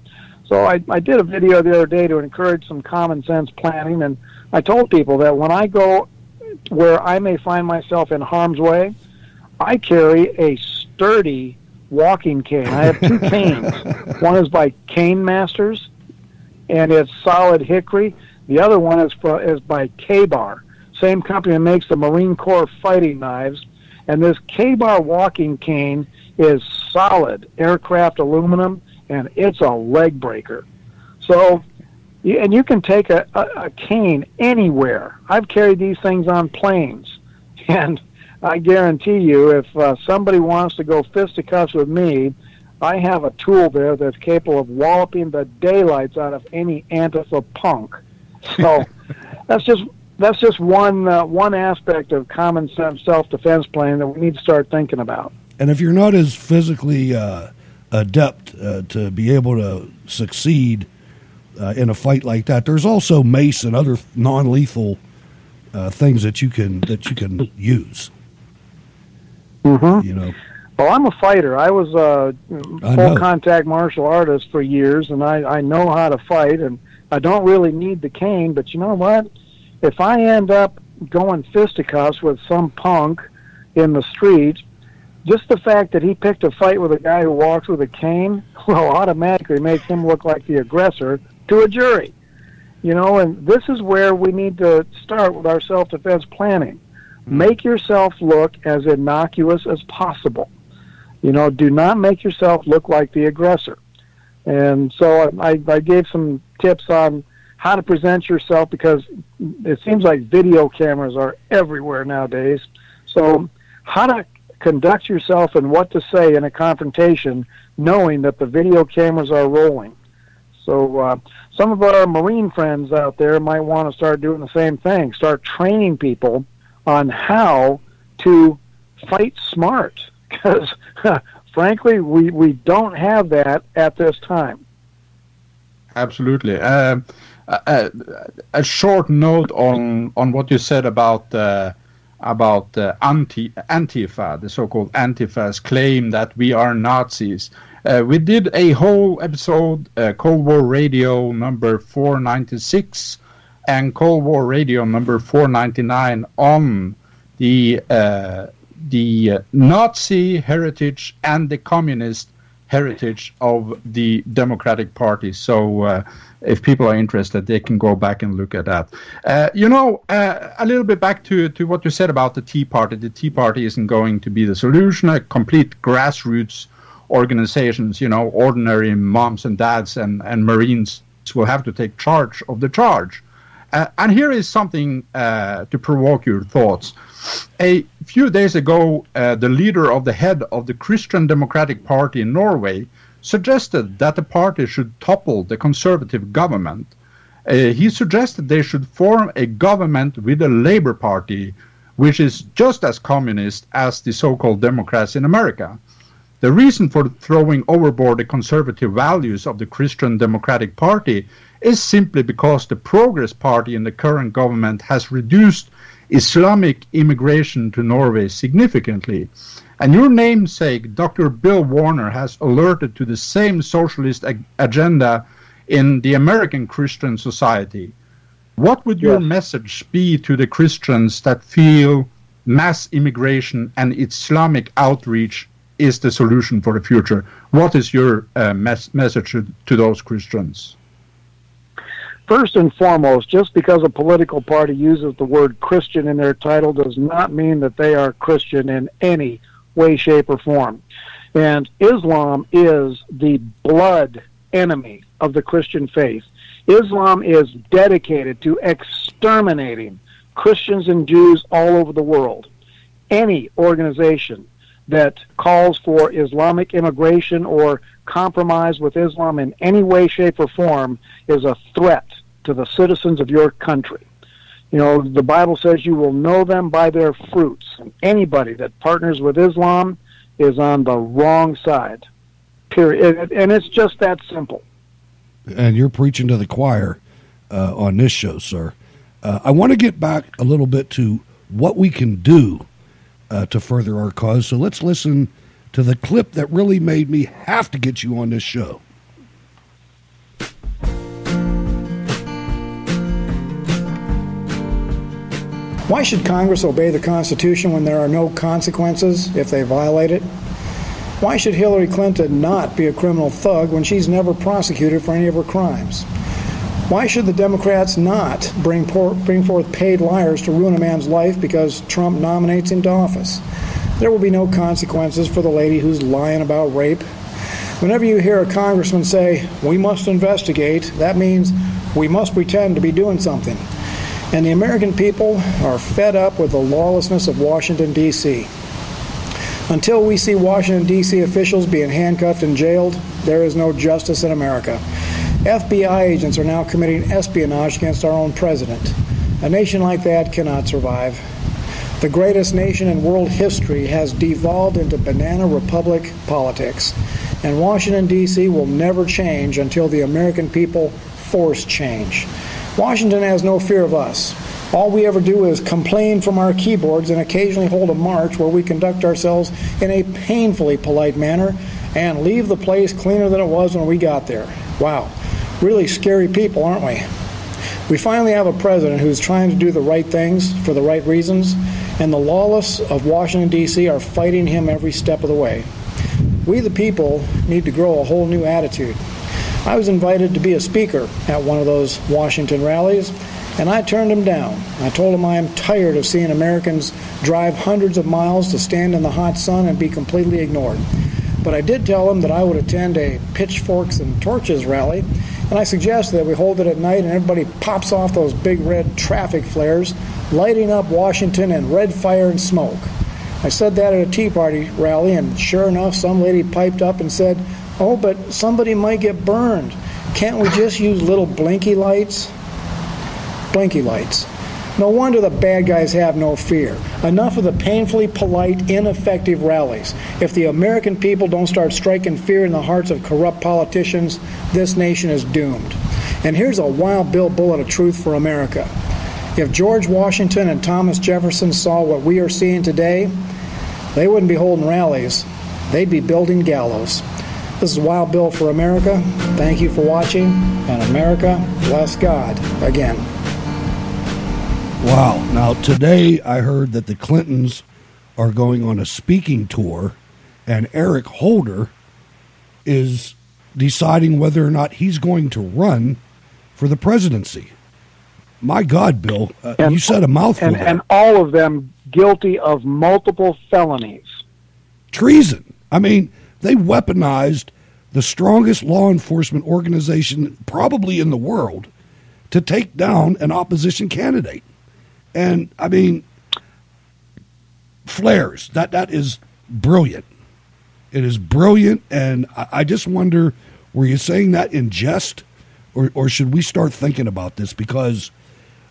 So I did a video the other day to encourage some common sense planning, and I told people that when I go where I may find myself in harm's way, I carry a sturdy walking cane. I have two canes. One is by Cane Masters, and it's solid hickory. The other one is by K-Bar, same company that makes the Marine Corps fighting knives. And this K-Bar walking cane is solid aircraft aluminum, and it's a leg breaker. So, and you can take a cane anywhere. I've carried these things on planes, and I guarantee you, if somebody wants to go fisticuffs with me, I have a tool there that's capable of walloping the daylights out of any Antifa punk. So that's just one aspect of common sense self-defense planning that we need to start thinking about. And if you're not as physically adept to be able to succeed in a fight like that, there's also mace and other non-lethal things that you can use. Mm-hmm. Well, I'm a fighter. I was a full-contact martial artist for years, and I know how to fight, and I don't really need the cane, but you know what? If I end up going fisticuffs with some punk in the street, just the fact that he picked a fight with a guy who walks with a cane, well, automatically makes him look like the aggressor to a jury. And this is where we need to start with our self-defense planning. Make yourself look as innocuous as possible. Do not make yourself look like the aggressor. And so I gave some tips on how to present yourself, because it seems like video cameras are everywhere nowadays. So how to conduct yourself and what to say in a confrontation, knowing that the video cameras are rolling. So some of our Marine friends out there might want to start doing the same thing, start training people on how to fight smart, because frankly, we don't have that at this time. Absolutely. A short note on what you said about Antifa, the so-called Antifa's claim that we are Nazis. We did a whole episode, Cold War Radio number 496 and Cold War Radio number 499 on the Nazi heritage and the communist heritage of the Democratic Party. So if people are interested, they can go back and look at that. A little bit back to what you said about the Tea Party. The Tea Party isn't going to be the solution. A complete grassroots organizations, ordinary moms and dads and Marines will have to take charge of the charge. And here is something to provoke your thoughts. A few days ago, the head of the Christian Democratic Party in Norway suggested that the party should topple the conservative government. He suggested they should form a government with the Labour Party, which is just as communist as the so-called Democrats in America. The reason for throwing overboard the conservative values of the Christian Democratic Party is simply because the Progress Party in the current government has reduced Islamic immigration to Norway significantly. And your namesake, Dr. Bill Warner, has alerted to the same socialist agenda in the American Christian society. What would your message be to the Christians that feel mass immigration and Islamic outreach is the solution for the future? What is your message to those Christians? First and foremost, just because a political party uses the word Christian in their title does not mean that they are Christian in any way, shape, or form. And Islam is the blood enemy of the Christian faith. Islam is dedicated to exterminating Christians and Jews all over the world. Any organization that calls for Islamic immigration or compromise with Islam in any way, shape, or form is a threat to the citizens of your country. You know, the Bible says you will know them by their fruits. And anybody that partners with Islam is on the wrong side, period. And it's just that simple. And you're preaching to the choir on this show, sir. I want to get back a little bit to what we can do to further our cause. So let's listen to the clip that really made me have to get you on this show. Why should Congress obey the Constitution when there are no consequences if they violate it? Why should Hillary Clinton not be a criminal thug when she's never prosecuted for any of her crimes? Why should the Democrats not bring forth paid liars to ruin a man's life because Trump nominates him to office? There will be no consequences for the lady who's lying about rape. Whenever you hear a congressman say, "We must investigate," that means we must pretend to be doing something. And the American people are fed up with the lawlessness of Washington, D.C. Until we see Washington, D.C. officials being handcuffed and jailed, there is no justice in America. FBI agents are now committing espionage against our own president. A nation like that cannot survive. The greatest nation in world history has devolved into banana republic politics, and Washington, D.C. will never change until the American people force change. Washington has no fear of us. All we ever do is complain from our keyboards and occasionally hold a march where we conduct ourselves in a painfully polite manner and leave the place cleaner than it was when we got there. Wow, really scary people, aren't we? We finally have a president who's trying to do the right things for the right reasons, and the lawless of Washington, D.C. are fighting him every step of the way. We, the people, need to grow a whole new attitude. I was invited to be a speaker at one of those Washington rallies, and I turned him down. I told him I am tired of seeing Americans drive hundreds of miles to stand in the hot sun and be completely ignored. But I did tell him that I would attend a pitchforks and torches rally, and I suggested that we hold it at night and everybody pops off those big red traffic flares, lighting up Washington in red fire and smoke. I said that at a Tea Party rally, and sure enough, some lady piped up and said, "Oh, but somebody might get burned. Can't we just use little blinky lights?" Blinky lights. No wonder the bad guys have no fear. Enough of the painfully polite, ineffective rallies. If the American people don't start striking fear in the hearts of corrupt politicians, this nation is doomed. And here's a Wild Bill bullet of truth for America. If George Washington and Thomas Jefferson saw what we are seeing today, they wouldn't be holding rallies. They'd be building gallows. This is Wild Bill for America. Thank you for watching, and America, bless God, again. Wow. Now, today I heard that the Clintons are going on a speaking tour, and Eric Holder is deciding whether or not he's going to run for the presidency. My God, Bill, you said a mouthful there. And all of them guilty of multiple felonies. Treason. I mean, they weaponized the strongest law enforcement organization probably in the world to take down an opposition candidate. And, I mean, flares, that is brilliant. It is brilliant, and I just wonder, were you saying that in jest, or should we start thinking about this? Because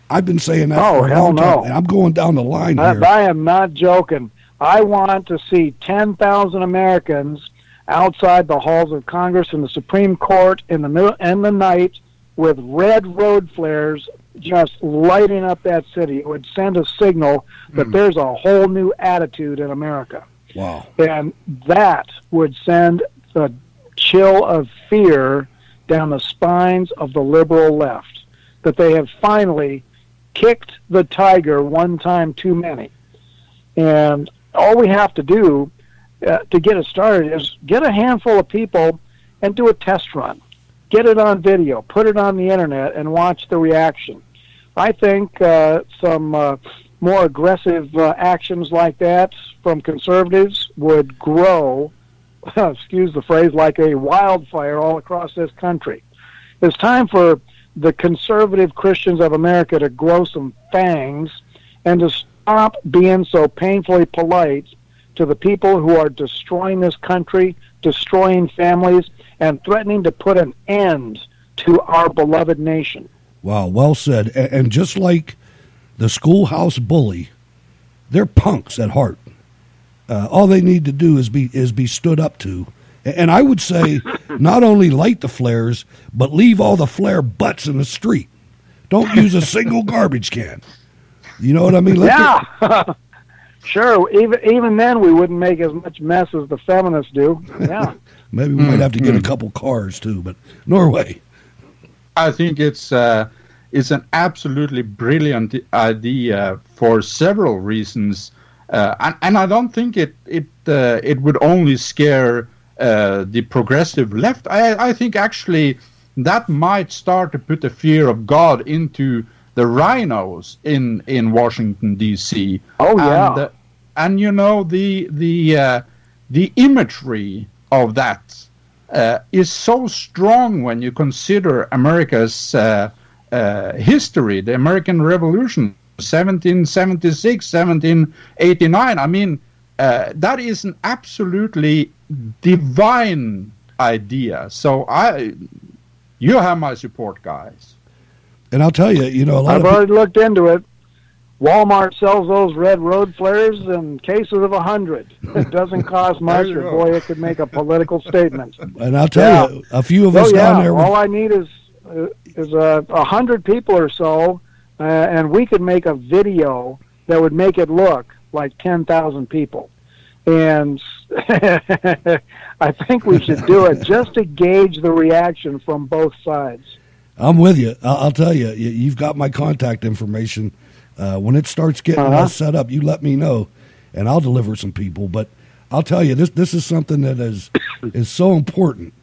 I've been saying that for a long time, and I'm going down the line here. I am not joking. I want to see 10,000 Americans outside the halls of Congress and the Supreme Court in the night with red road flares just lighting up that city. It would send a signal that there's a whole new attitude in America. Wow. And that would send a chill of fear down the spines of the liberal left, that they have finally kicked the tiger one time too many. And all we have to do to get it started is get a handful of people and do a test run. Get it on video, put it on the internet, and watch the reaction. I think some more aggressive actions like that from conservatives would grow, excuse the phrase, like a wildfire all across this country. It's time for the conservative Christians of America to grow some fangs and to stop being so painfully polite to the people who are destroying this country, destroying families, and threatening to put an end to our beloved nation. Wow, well said. And just like the schoolhouse bully, they're punks at heart. All they need to do is be stood up to. And I would say not only light the flares, but leave all the flare butts in the street. Don't use a single garbage can. You know what I mean? Sure. Even then, we wouldn't make as much mess as the feminists do. Yeah. Maybe we might have to get a couple cars too. But Norway, I think it's an absolutely brilliant idea for several reasons, and I don't think it would only scare the progressive left. I think actually that might start to put the fear of God into the rhinos in Washington D.C. Oh yeah, and you know the imagery of that is so strong when you consider America's history, the American Revolution, 1776, 1789. I mean, that is an absolutely divine idea. So you have my support, guys. And I'll tell you, I've already looked into it. Walmart sells those red road flares in cases of 100. It doesn't cost much, and boy, it could make a political statement. And I'll tell you, a few of us down there. All I need is 100 people or so, and we could make a video that would make it look like 10,000 people. And I think we should do it just to gauge the reaction from both sides. I'm with you. I'll tell you, you've got my contact information. When it starts getting set up, you let me know, and I'll deliver some people. But I'll tell you, this is something that is so important.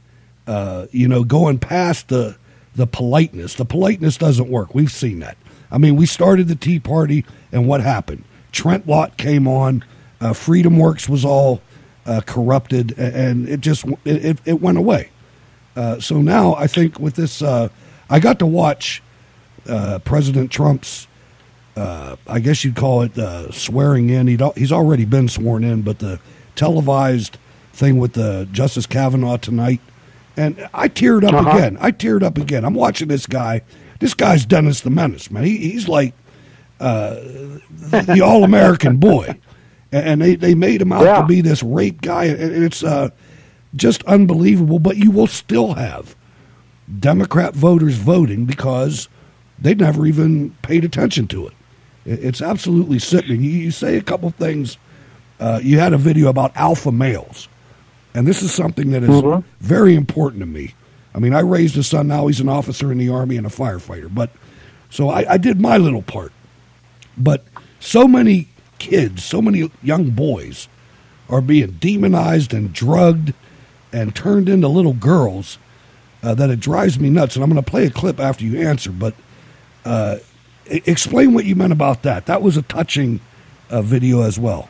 Going past the politeness. The politeness doesn't work. We've seen that. I mean, we started the Tea Party, and what happened? Trent Lott came on. Freedom Works was all corrupted, and it went away. So now I think with this, I got to watch President Trump's, I guess you'd call it swearing in. He's already been sworn in, but the televised thing with the Justice Kavanaugh tonight, and I teared up again. I'm watching this guy. This guy's Dennis the Menace, man. He's like the all-American boy. And they made him out to be this rape guy. And it's just unbelievable. But you will still have Democrat voters voting because they never even paid attention to it. It's absolutely sickening. You say a couple things. You had a video about alpha males. And this is something that is very important to me. I mean, I raised a son. Now he's an officer in the Army and a firefighter. But so I did my little part. But so many kids, so many young boys are being demonized and drugged and turned into little girls that it drives me nuts. And I'm going to play a clip after you answer, but explain what you meant about that. That was a touching video as well.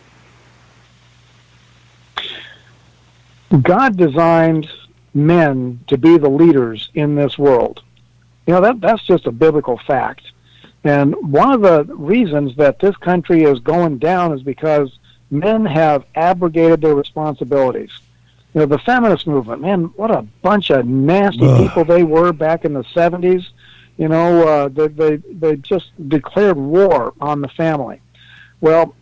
God designed men to be the leaders in this world. That's just a biblical fact. And one of the reasons that this country is going down is because men have abrogated their responsibilities. The feminist movement, man, what a bunch of nasty people they were back in the 70s. They just declared war on the family. Well,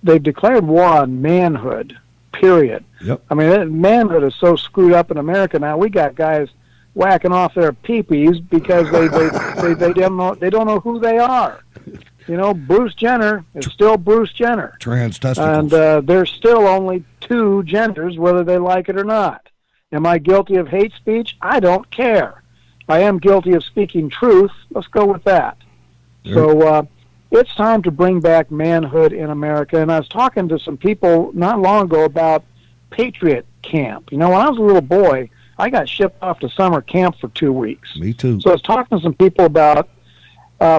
they've declared war on manhood, period. Yep. I mean, manhood is so screwed up in America now. We got guys whacking off their peepees because they don't know who they are. Bruce Jenner is still Bruce Jenner. Trans testicles. And there's still only two genders, whether they like it or not. Am I guilty of hate speech? I don't care. I am guilty of speaking truth. Let's go with that. So it's time to bring back manhood in America. And I was talking to some people not long ago about Patriot Camp. When I was a little boy, I got shipped off to summer camp for 2 weeks. Me too. So I was talking to some people about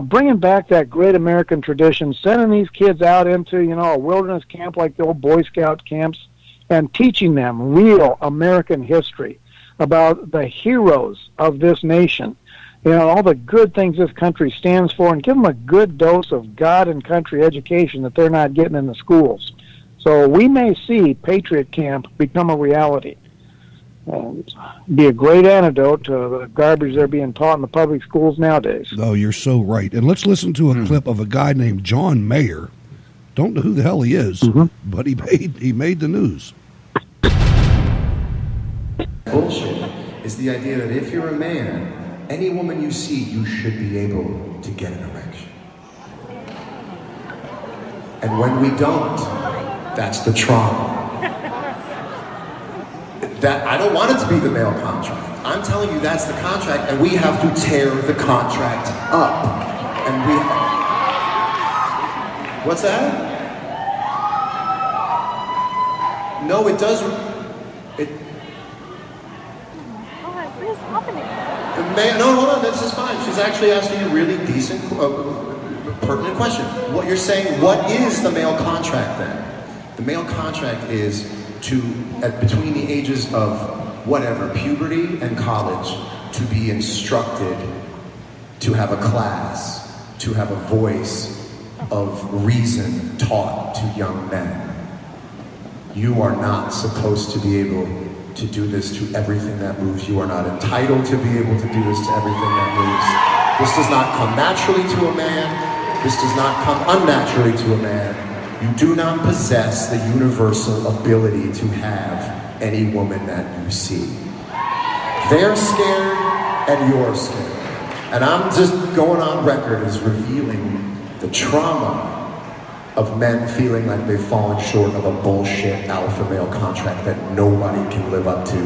bringing back that great American tradition, sending these kids out into, a wilderness camp like the old Boy Scout camps, and teaching them real American history about the heroes of this nation. all the good things this country stands for, and give them a good dose of God and country education that they're not getting in the schools. So we may see Patriot Camp become a reality. Be a great antidote to the garbage they're being taught in the public schools nowadays. Oh, you're so right. And let's listen to a clip of a guy named John Mayer. Don't know who the hell he is, but he made the news. Bullshit is the idea that if you're a man, any woman you see, you should be able to get an erection. And when we don't, that's the trauma. That I don't want it to be the male contract. I'm telling you that's the contract, and we have to tear the contract up. And we... What's that? No, it does... What is happening? No, hold on, this is fine. She's actually asking a really decent, pertinent question. What you're saying, what is the male contract then? The male contract is between the ages of whatever, puberty and college, to be instructed, to have a class, to have a voice of reason taught to young men. You are not supposed to be able to do this to everything that moves. You are not entitled to be able to do this to everything that moves. This does not come naturally to a man. This does not come unnaturally to a man. You do not possess the universal ability to have any woman that you see. They're scared and you're scared. And I'm just going on record as revealing the trauma of men feeling like they've fallen short of a bullshit alpha male contract that nobody can live up to.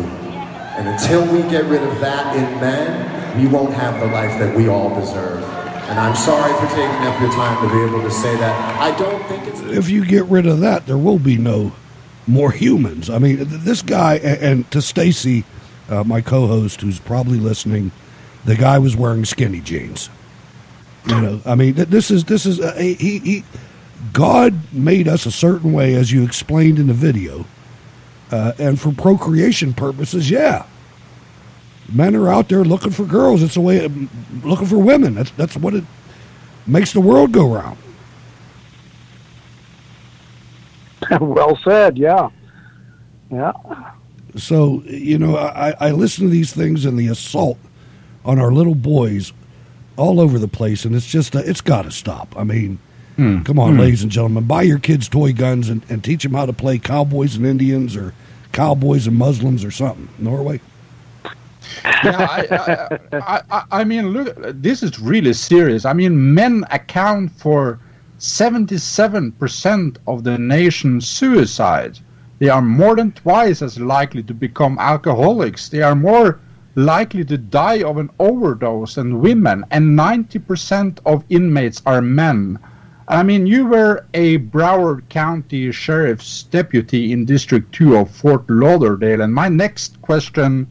And until we get rid of that in men, we won't have the life that we all deserve. And I'm sorry for taking up your time to be able to say that. I don't think it's... If you get rid of that, there will be no more humans. I mean, this guy, and to Stacy, my co-host, who's probably listening, the guy was wearing skinny jeans. I mean, this is God made us a certain way, as you explained in the video, and for procreation purposes, yeah. Men are out there looking for girls. It's a way of looking for women. That's what it makes the world go round. Well said, yeah. Yeah. So, I listen to these things and the assault on our little boys all over the place, and it's just, it's got to stop. I mean, come on, ladies and gentlemen, buy your kids toy guns and teach them how to play cowboys and Indians or cowboys and Muslims or something. Norway? Yeah, I mean, look, this is really serious. I mean, men account for 77% of the nation's suicide. They are more than twice as likely to become alcoholics. They are more likely to die of an overdose than women, and 90% of inmates are men. I mean, you were a Broward County Sheriff's deputy in District 2 of Fort Lauderdale, and my next question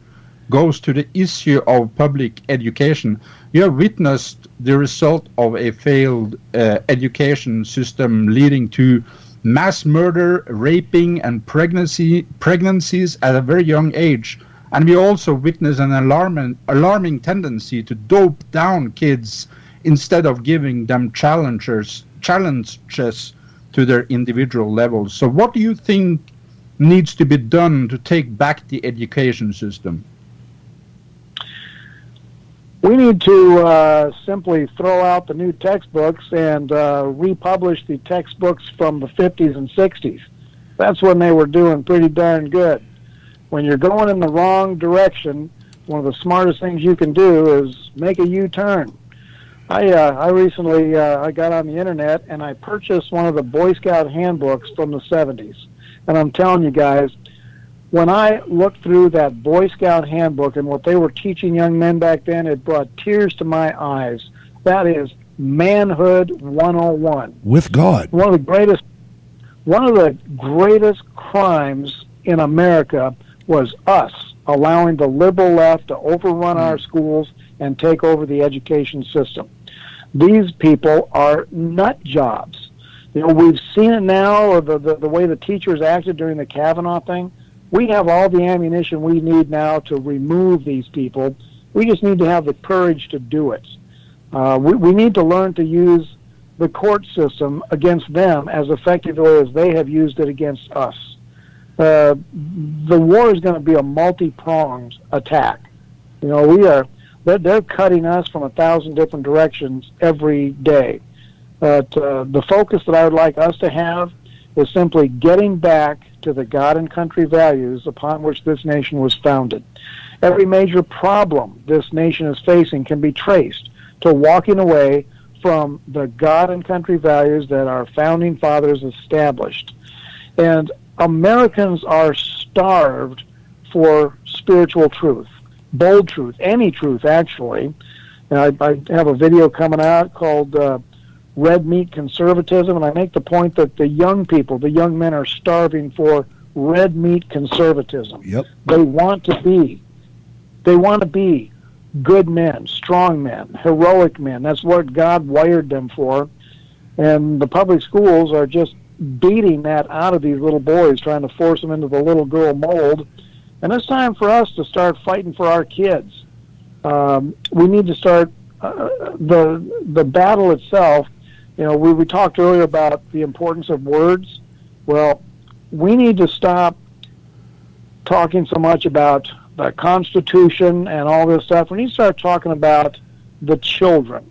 goes to the issue of public education. You have witnessed the result of a failed education system leading to mass murder, raping, and pregnancies at a very young age. And we also witness an alarming tendency to dope down kids instead of giving them challenges to their individual levels. So what do you think needs to be done to take back the education system? We need to simply throw out the new textbooks and republish the textbooks from the 50s and 60s. That's when they were doing pretty darn good. When you're going in the wrong direction, one of the smartest things you can do is make a U-turn. I recently I got on the internet and I purchased one of the Boy Scout handbooks from the 70s. And I'm telling you guys, when I looked through that Boy Scout handbook and what they were teaching young men back then, it brought tears to my eyes. That is manhood 101. With God. One of the greatest crimes in America was us allowing the liberal left to overrun our schools and take over the education system. These people are nut jobs. We've seen it now, the way the teachers acted during the Kavanaugh thing. We have all the ammunition we need now to remove these people We just need to have the courage to do it. We need to learn to use the court system against them as effectively as they have used it against us. The war is going to be a multi-pronged attack. You know, they're cutting us from 1,000 different directions every day. But the focus that I would like us to have is simply getting back to the God and country values upon which this nation was founded. Every major problem this nation is facing can be traced to walking away from the God and country values that our founding fathers established. And Americans are starved for spiritual truth, bold truth, any truth, actually. And I have a video coming out called Red Meat Conservatism, and I make the point that the young people, the young men, are starving for red meat conservatism. Yep. They want to be good men, strong men, heroic men. That's what God wired them for. And the public schools are just beating that out of these little boys, trying to force them into the little girl mold. And it's time for us to start fighting for our kids. We need to start the battle itself. You know, we talked earlier about the importance of words. Well, we need to stop talking so much about the Constitution and all this stuff. We need to start talking about the children.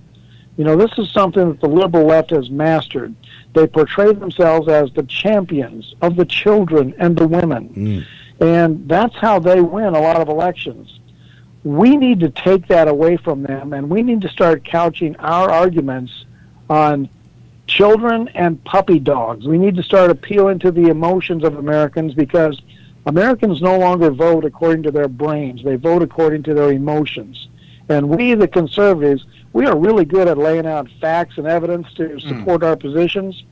You know, this is something that the liberal left has mastered. They portray themselves as the champions of the children and the women. And that's how they win a lot of elections. We need to take that away from them, and we need to start couching our arguments on children and puppy dogs. We need to start appealing to the emotions of Americans, because Americans no longer vote according to their brains. They vote according to their emotions. And we, the conservatives, we are really good at laying out facts and evidence to support our positions,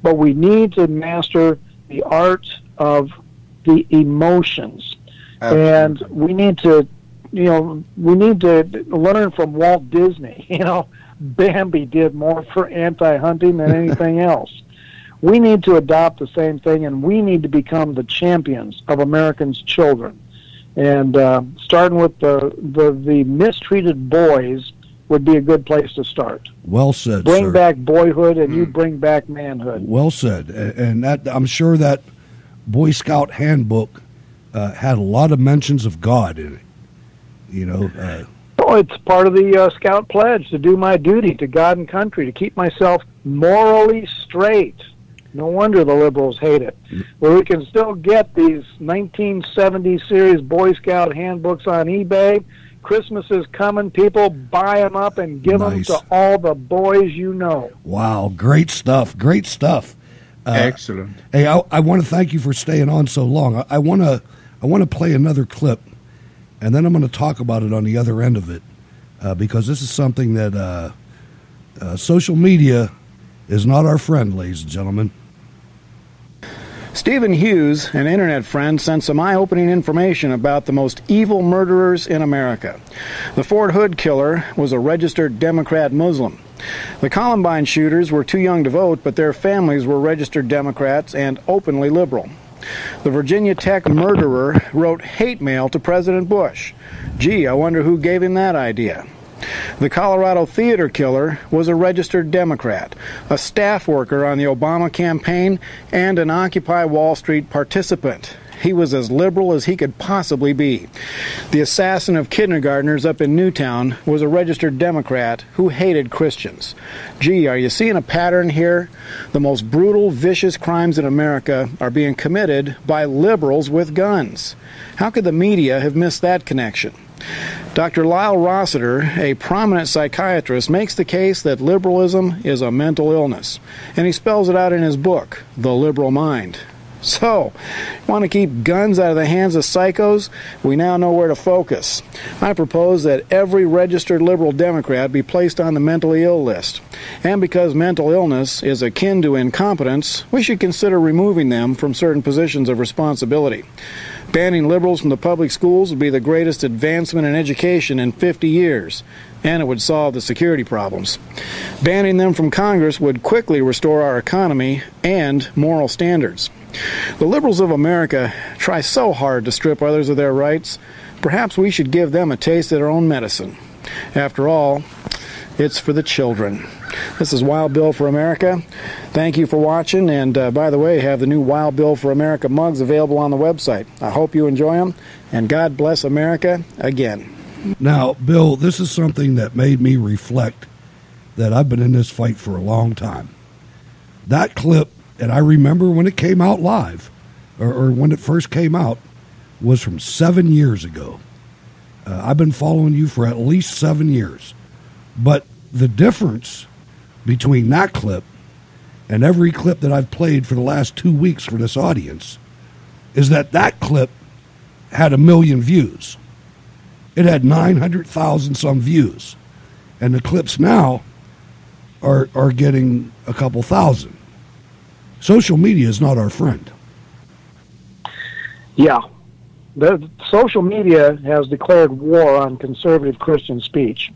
but we need to master the art of the emotions. And we need to, learn from Walt Disney. You know, Bambi did more for anti-hunting than anything else. We need to adopt the same thing, and we need to become the champions of Americans' children. And starting with the mistreated boys would be a good place to start. Well said, Bring sir. back boyhood, and you bring back manhood. Well said. And that, I'm sure that Boy Scout handbook had a lot of mentions of God in it. You know, it's part of the Scout Pledge to do my duty to God and country, to keep myself morally straight. No wonder the liberals hate it. Well, we can still get these 1970 series Boy Scout handbooks on eBay. Christmas is coming. People buy them up and give them to all the boys you know. Wow, great stuff. Great stuff. Excellent. Hey, I want to thank you for staying on so long. I want to play another clip, and then I'm going to talk about it on the other end of it, because this is something that social media is not our friend, ladies and gentlemen. Stephen Hughes, an internet friend, sent some eye-opening information about the most evil murderers in America. The Fort Hood killer was a registered Democrat Muslim. The Columbine shooters were too young to vote, but their families were registered Democrats and openly liberal. The Virginia Tech murderer wrote hate mail to President Bush. Gee, I wonder who gave him that idea. The Colorado theater killer was a registered Democrat, a staff worker on the Obama campaign, and an Occupy Wall Street participant. He was as liberal as he could possibly be. The assassin of kindergartners up in Newtown was a registered Democrat who hated Christians. Gee, are you seeing a pattern here? The most brutal, vicious crimes in America are being committed by liberals with guns. How could the media have missed that connection? Dr. Lyle Rossiter, a prominent psychiatrist, makes the case that liberalism is a mental illness, and he spells it out in his book, The Liberal Mind. So, want to keep guns out of the hands of psychos? We now know where to focus. I propose that every registered liberal Democrat be placed on the mentally ill list. And because mental illness is akin to incompetence, we should consider removing them from certain positions of responsibility. Banning liberals from the public schools would be the greatest advancement in education in 50 years, and it would solve the security problems. Banning them from Congress would quickly restore our economy and moral standards. The liberals of America try so hard to strip others of their rights, Perhaps we should give them a taste of their own medicine. After all, it's for the children. This is Wild Bill for America. Thank you for watching, and by the way, have the new Wild Bill for America mugs available on the website. I hope you enjoy them, and God bless America again. Now, Bill, this is something that made me reflect that I've been in this fight for a long time. That clip, and I remember when it came out live, or when it first came out, was from 7 years ago. I've been following you for at least 7 years. But the difference between that clip and every clip that I've played for the last 2 weeks for this audience is that that clip had 1 million views. It had 900,000 some views. And the clips now are getting a couple thousand. Social media is not our friend. Yeah. The social media has declared war on conservative Christian speech.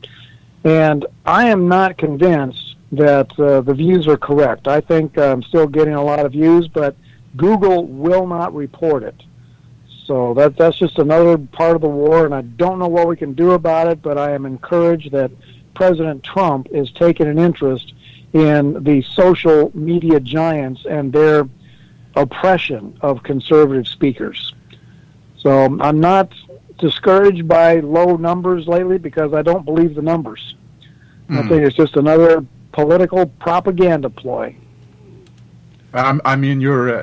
And I am not convinced that the views are correct. I think I'm still getting a lot of views, but Google will not report it. So that's just another part of the war, and I don't know what we can do about it, but I am encouraged that President Trump is taking an interest in the social media giants and their oppression of conservative speakers. So I'm not discouraged by low numbers lately because I don't believe the numbers. I think it's just another political propaganda ploy. I mean, your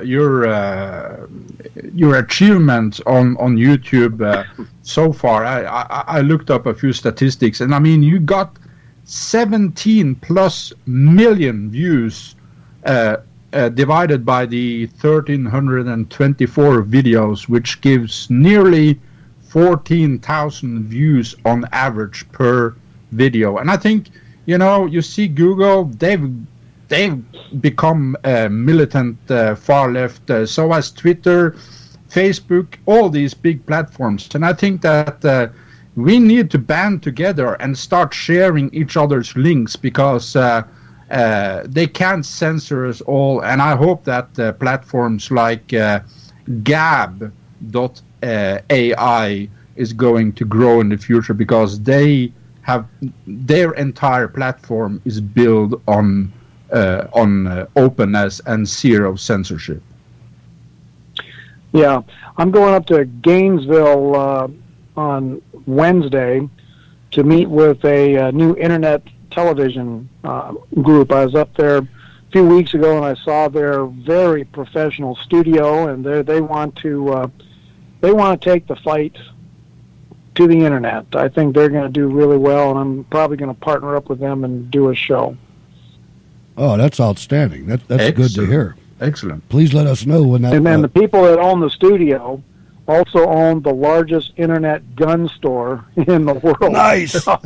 achievements on YouTube so far. I looked up a few statistics, and I mean, you got 17+ million views divided by the 1,324 videos, which gives nearly 14,000 views on average per video. And I think, you see Google, they've become militant far left, so has Twitter, Facebook, all these big platforms. And I think that we need to band together and start sharing each other's links because they can't censor us all. And I hope that platforms like Gab.ai is going to grow in the future because they have their entire platform is built on openness and zero censorship. Yeah, I'm going up to Gainesville on Wednesday to meet with a new internet television group. I was up there a few weeks ago and I saw their very professional studio, and they want to take the fight to the internet. I think they're going to do really well, and I'm probably going to partner up with them and do a show. Oh, that's outstanding. That's good to hear. Excellent. Please let us know when that... And then the people that own the studio also own the largest internet gun store in the world. Nice! So,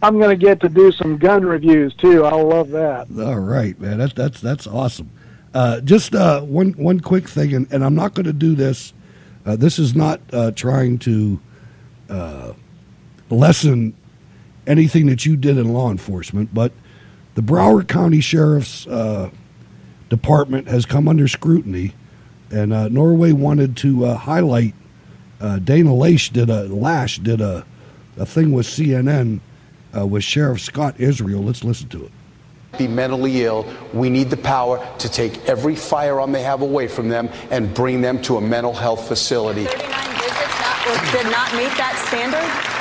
I'm going to get to do some gun reviews, too. I'll love that. All right, man. That's awesome. Just one quick thing, and I'm not going to do this. This is not trying to lessen anything that you did in law enforcement, but the Broward County Sheriff's Department has come under scrutiny, and Norway wanted to highlight Dana Lash did a thing with CNN with Sheriff Scott Israel. Let's listen to it. Be mentally ill. We need the power to take every firearm they have away from them and bring them to a mental health facility. 39 visits did not meet that standard?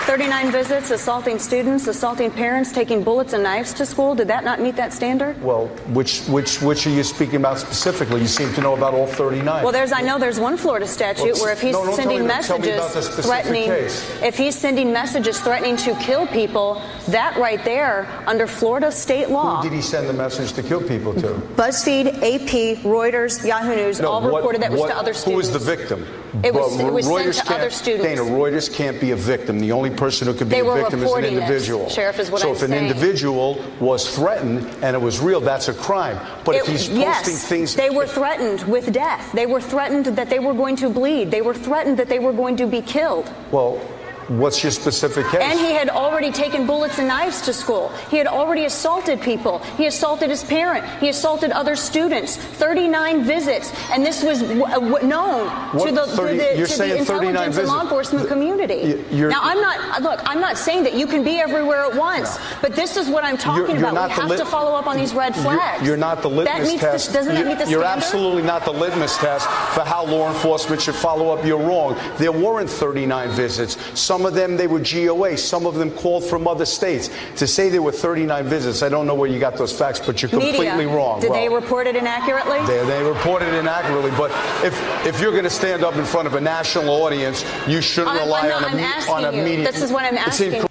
39 visits, assaulting students, assaulting parents, taking bullets and knives to school. Did that not meet that standard? Well, which are you speaking about specifically? You seem to know about all 39. Well, I know there's one Florida statute where if he's sending messages threatening, if he's sending messages threatening to kill people, that right there, under Florida state law. Who did he send the message to kill people to? BuzzFeed, AP, Reuters, Yahoo News, all reported that was to other students. Who was the victim? It was sent to other students. Dana, Reuters can't be a victim. The only person who could be a victim is an individual. Sheriff, is what I'm saying. So if an individual was threatened and it was real, that's a crime. But if he's posting things... They were threatened with death. They were threatened that they were going to bleed. They were threatened that they were going to be killed. Well, What's your specific case? And he had already taken bullets and knives to school. He had already assaulted people. He assaulted his parent. He assaulted other students. 39 visits, and this was known to the intelligence and law enforcement community. Now, I'm not saying that you can be everywhere at once, but this is what I'm talking about. We have to follow up on these red flags. You're not the litmus test. Doesn't that meet the standard? You're absolutely not the litmus test for how law enforcement should follow up. You're wrong. There weren't 39 visits. Some of them, they were GOA. Some of them called from other states. To say there were 39 visits, I don't know where you got those facts, but you're completely wrong. Did they report it inaccurately? They reported it inaccurately, but if you're going to stand up in front of a national audience, you shouldn't rely on a media. This is what I'm asking.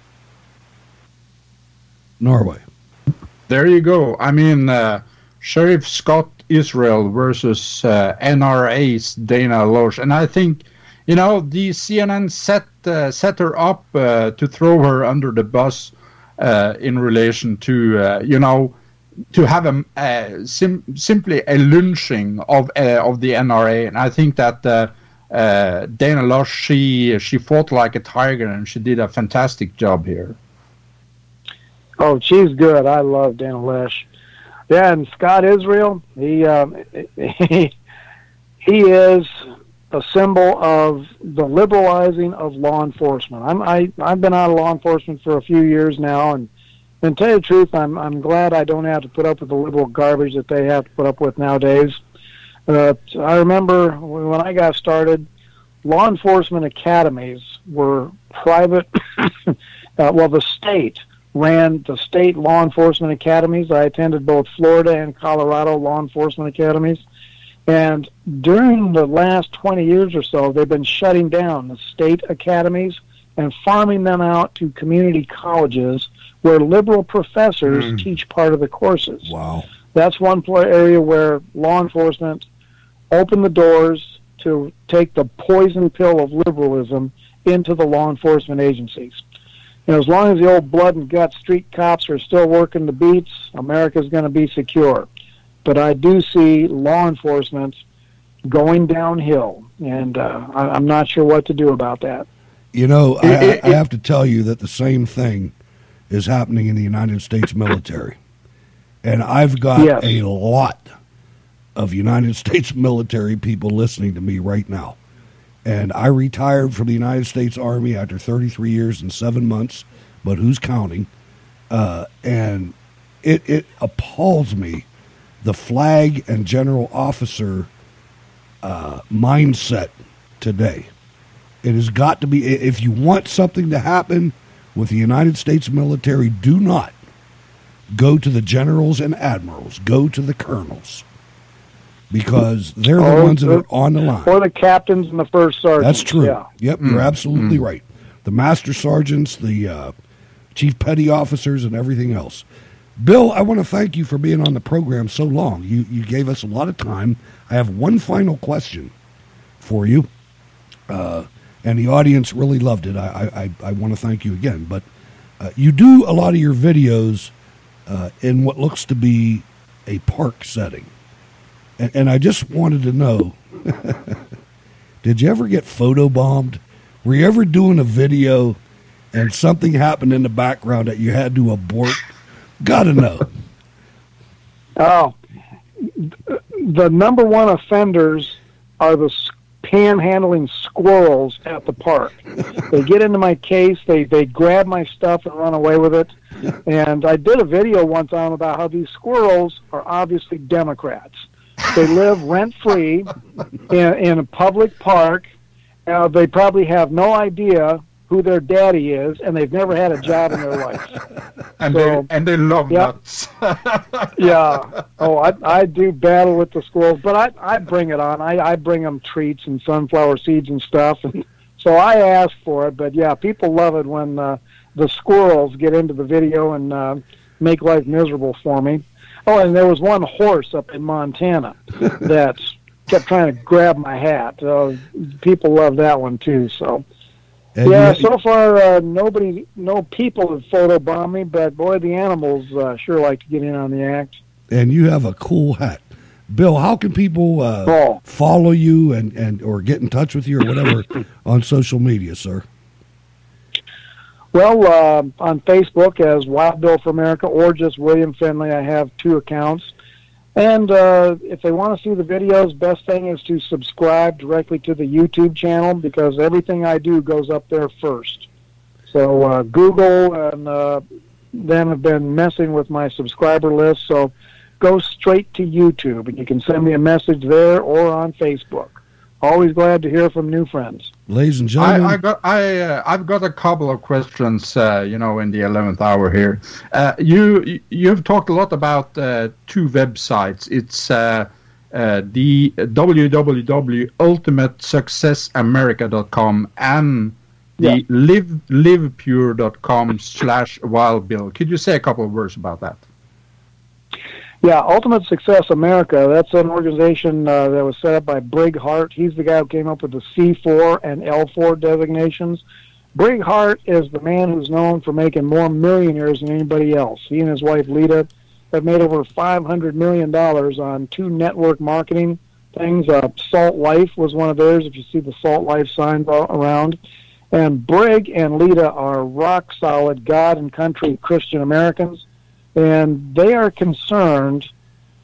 Norway. There you go. I mean, Sheriff Scott Israel versus NRA's Dana Loesch. And I think, the CNN set her up to throw her under the bus in relation to, to have simply a lynching of the NRA. And I think that Dana Loesch, she fought like a tiger, and she did a fantastic job here. Oh, she's good. I love Dana Loesch. Yeah, and Scott Israel, he is a symbol of the liberalizing of law enforcement. I've been out of law enforcement for a few years now, and to tell you the truth, I'm glad I don't have to put up with the liberal garbage that they have to put up with nowadays. I remember when I got started, law enforcement academies were private. The state ran the state law enforcement academies. I attended both Florida and Colorado law enforcement academies. And during the last 20 years or so, they've been shutting down the state academies and farming them out to community colleges where liberal professors teach part of the courses. Wow. That's one area where law enforcement opened the doors to take the poison pill of liberalism into the law enforcement agencies. As long as the old blood and guts street cops are still working the beats, America's going to be secure. But I do see law enforcement going downhill, and I'm not sure what to do about that. I have to tell you that the same thing is happening in the United States military. And I've got a lot of United States military people listening to me right now. And I retired from the United States Army after 33 years and 7 months, but who's counting? And it appalls me, the flag and general officer mindset today. It has got to be, if you want something to happen with the United States military, do not go to the generals and admirals. Go to the colonels. Because they're the ones that are on the line. Or the captains and the first sergeants. That's true. Yeah. Yep, you're absolutely right. The master sergeants, the chief petty officers, and everything else. Bill, I want to thank you for being on the program so long. You gave us a lot of time. I have one final question for you. And the audience really loved it. I want to thank you again. But you do a lot of your videos in what looks to be a park setting. And I just wanted to know, did you ever get photobombed? Were you ever doing a video and something happened in the background that you had to abort? Gotta know. Oh, the number one offenders are the panhandling squirrels at the park. They get into my case, they grab my stuff and run away with it. And I did a video one time about how these squirrels are obviously Democrats. They live rent-free in a public park. They probably have no idea who their daddy is, and they've never had a job in their life. And they love nuts. Yeah. Oh, I do battle with the squirrels, but I bring it on. I bring them treats and sunflower seeds and stuff, and so I ask for it. But yeah, people love it when the squirrels get into the video and make life miserable for me. Oh, and there was one horse up in Montana that kept trying to grab my hat. People love that one too. So, and so far no people have photobombed me, but boy, the animals sure like to get in on the act. And you have a cool hat, Bill. How can people follow you and or get in touch with you or whatever on social media, sir? Well, on Facebook as Wild Bill for America or just William Finley, I have 2 accounts. And if they want to see the videos, best thing is to subscribe directly to the YouTube channel because everything I do goes up there first. So Google and them have been messing with my subscriber list, so go straight to YouTube, and you can send me a message there or on Facebook. Always glad to hear from new friends. Ladies and gentlemen, I've got a couple of questions. In the 11th hour here, you've talked a lot about 2 websites. It's the www.ultimatesuccessamerica.com and the livepure.com/wildbill. Could you say a couple of words about that? Yeah, Ultimate Success America, that's an organization that was set up by Brig Hart. He's the guy who came up with the C4 and L4 designations. Brig Hart is the man who's known for making more millionaires than anybody else. He and his wife, Lita, have made over $500 million on 2 network marketing things. Salt Life was one of theirs, if you see the Salt Life sign around. And Brig and Lita are rock-solid God and country Christian Americans. And they are concerned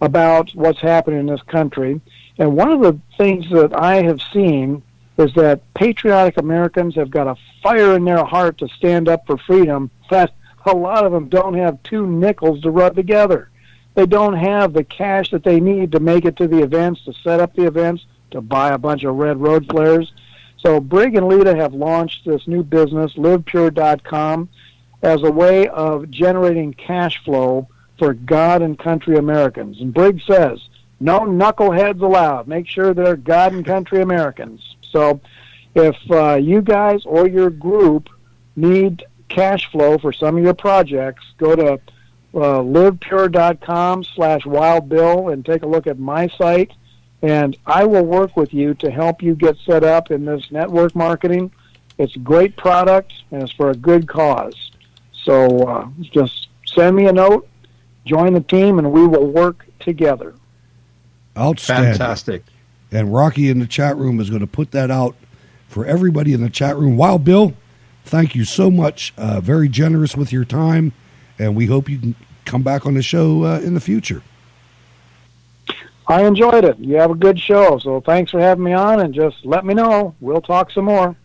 about what's happening in this country. And one of the things that I have seen is that patriotic Americans have got a fire in their heart to stand up for freedom, but a lot of them don't have 2 nickels to rub together. They don't have the cash that they need to make it to the events, to set up the events, to buy a bunch of red road flares. So Brig and Lita have launched this new business, livepure.com, as a way of generating cash flow for God and country Americans. And Brig says, no knuckleheads allowed. Make sure they're God and country Americans. So if you guys or your group need cash flow for some of your projects, go to livepure.com/wildbill and take a look at my site, and I will work with you to help you get set up in this network marketing. It's a great product, and it's for a good cause. So just send me a note, join the team, and we will work together. Outstanding. Fantastic. And Rocky in the chat room is going to put that out for everybody in the chat room. Wild Bill, thank you so much. Very generous with your time, and we hope you can come back on the show in the future. I enjoyed it. You have a good show, so thanks for having me on, and just let me know. We'll talk some more.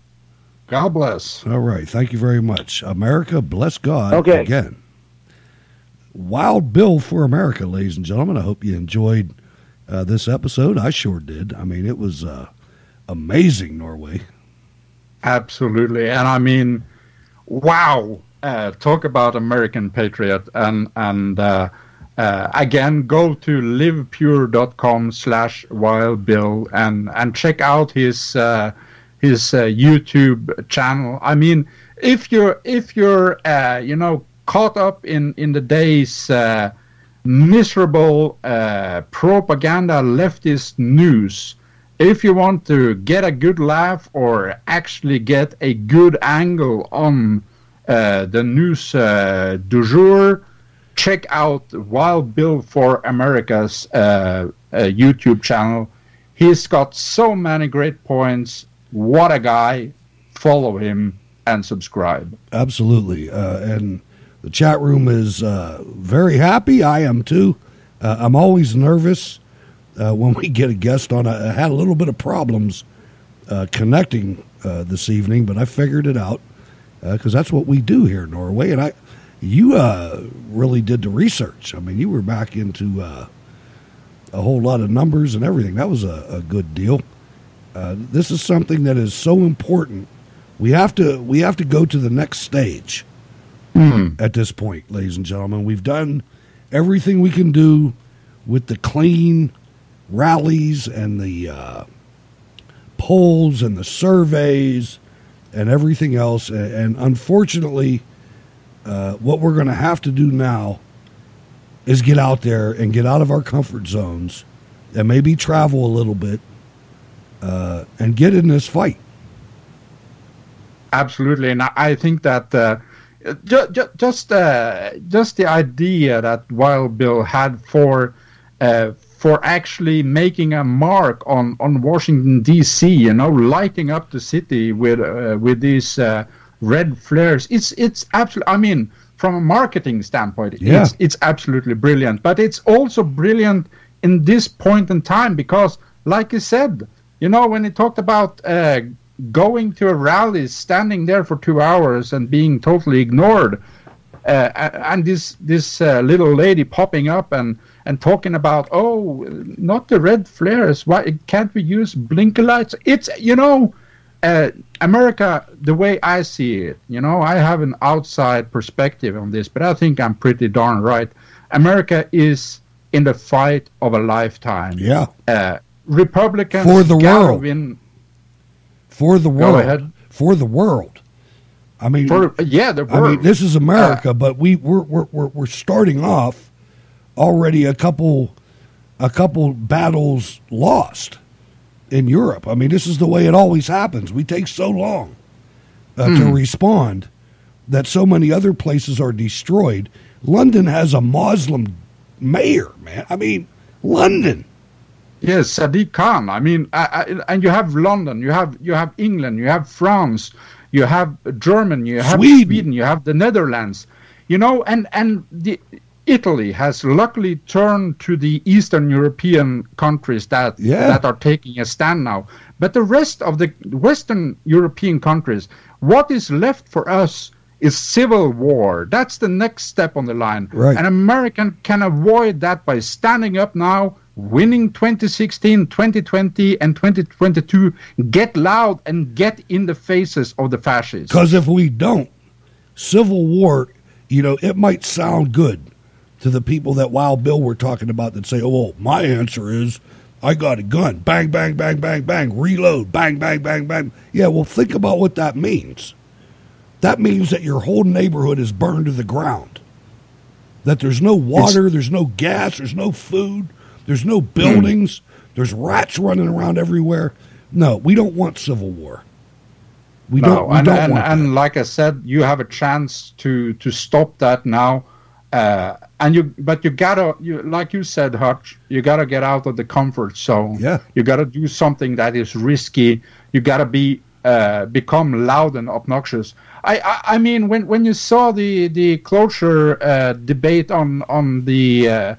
God bless. All right. Thank you very much. America, bless God. Okay. Again. Wild Bill for America, ladies and gentlemen. I hope you enjoyed this episode. I sure did. I mean, it was amazing, Norway. Absolutely. And I mean, wow. Talk about American patriot. And again, go to livepure.com/wildbill and check out his YouTube channel. I mean, if you're caught up in the day's miserable propaganda leftist news, if you want to get a good laugh or actually get a good angle on the news du jour, check out Wild Bill for America's YouTube channel. He's got so many great points. What a guy. Follow him and subscribe. Absolutely. And the chat room is very happy. I am too. I'm always nervous when we get a guest on. I had a little bit of problems connecting this evening, but I figured it out because that's what we do here in Norway. And you really did the research. I mean, you were back into a whole lot of numbers and everything. That was a good deal. This is something that is so important. We have to go to the next stage at this point, ladies and gentlemen. We've done everything we can do with the clean rallies and the polls and the surveys and everything else. And unfortunately, what we're going to have to do now is get out there and get out of our comfort zones and maybe travel a little bit and get in this fight. Absolutely, and I think that just the idea that Wild Bill had for actually making a mark on Washington D.C., lighting up the city with these red flares. It's absolutely. I mean, from a marketing standpoint, it's absolutely brilliant. But it's also brilliant in this point in time because, like you said, when he talked about going to a rally, standing there for 2 hours and being totally ignored, and this little lady popping up and talking about, not the red flares. Why can't we use blinker lights? It's America, the way I see it. I have an outside perspective on this, but I think I'm pretty darn right. America is in the fight of a lifetime. Yeah. Republicans for the world. For the world. Go ahead. For the world. I mean, the world. I mean, this is America, but we're starting off already a couple battles lost in Europe. I mean, this is the way it always happens. We take so long to respond that so many other places are destroyed. London has a Muslim mayor, man. I mean, London. Yes, Sadiq Khan. I mean, and you have London, you have England, you have France, you have Germany, you have Sweden, you have the Netherlands, and Italy has luckily turned to the Eastern European countries that are taking a stand now. But the rest of the Western European countries, what is left for us is civil war. That's the next step on the line. Right. An American can avoid that by standing up now, winning 2016, 2020, and 2022, get loud and get in the faces of the fascists. Because if we don't, civil war, it might sound good to the people that Wild Bill were talking about that say, my answer is I got a gun. Bang, bang, bang, bang, bang. Reload. Bang, bang, bang, bang. Yeah, well, think about what that means. That means that your whole neighborhood is burned to the ground. That there's no water, there's no gas, there's no food, there's no buildings, there's rats running around everywhere. No, we don't want civil war. We don't want that. And like I said, you have a chance to stop that now. But you gotta, like you said, Hutch, you gotta get out of the comfort zone. Yeah. You gotta do something that is risky. You gotta become loud and obnoxious. I mean, when you saw the cloture debate on the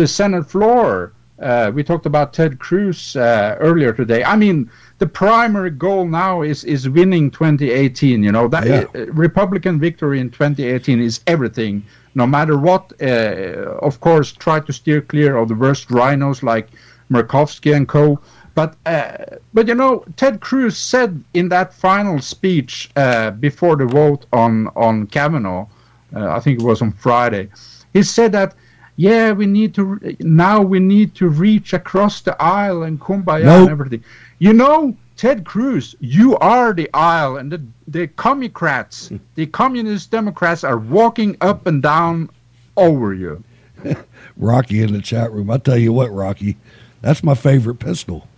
Senate floor, we talked about Ted Cruz earlier today. I mean, the primary goal now is winning 2018. Republican victory in 2018 is everything. No matter what, of course, try to steer clear of the worst rhinos like Murkowski and co. But Ted Cruz said in that final speech before the vote on Kavanaugh, I think it was on Friday, he said that, we need to reach across the aisle and kumbaya and everything. Ted Cruz, you are the aisle, and the Commucrats, the Communist Democrats are walking up and down over you. Rocky in the chat room. I'll tell you what, Rocky, that's my favorite pistol.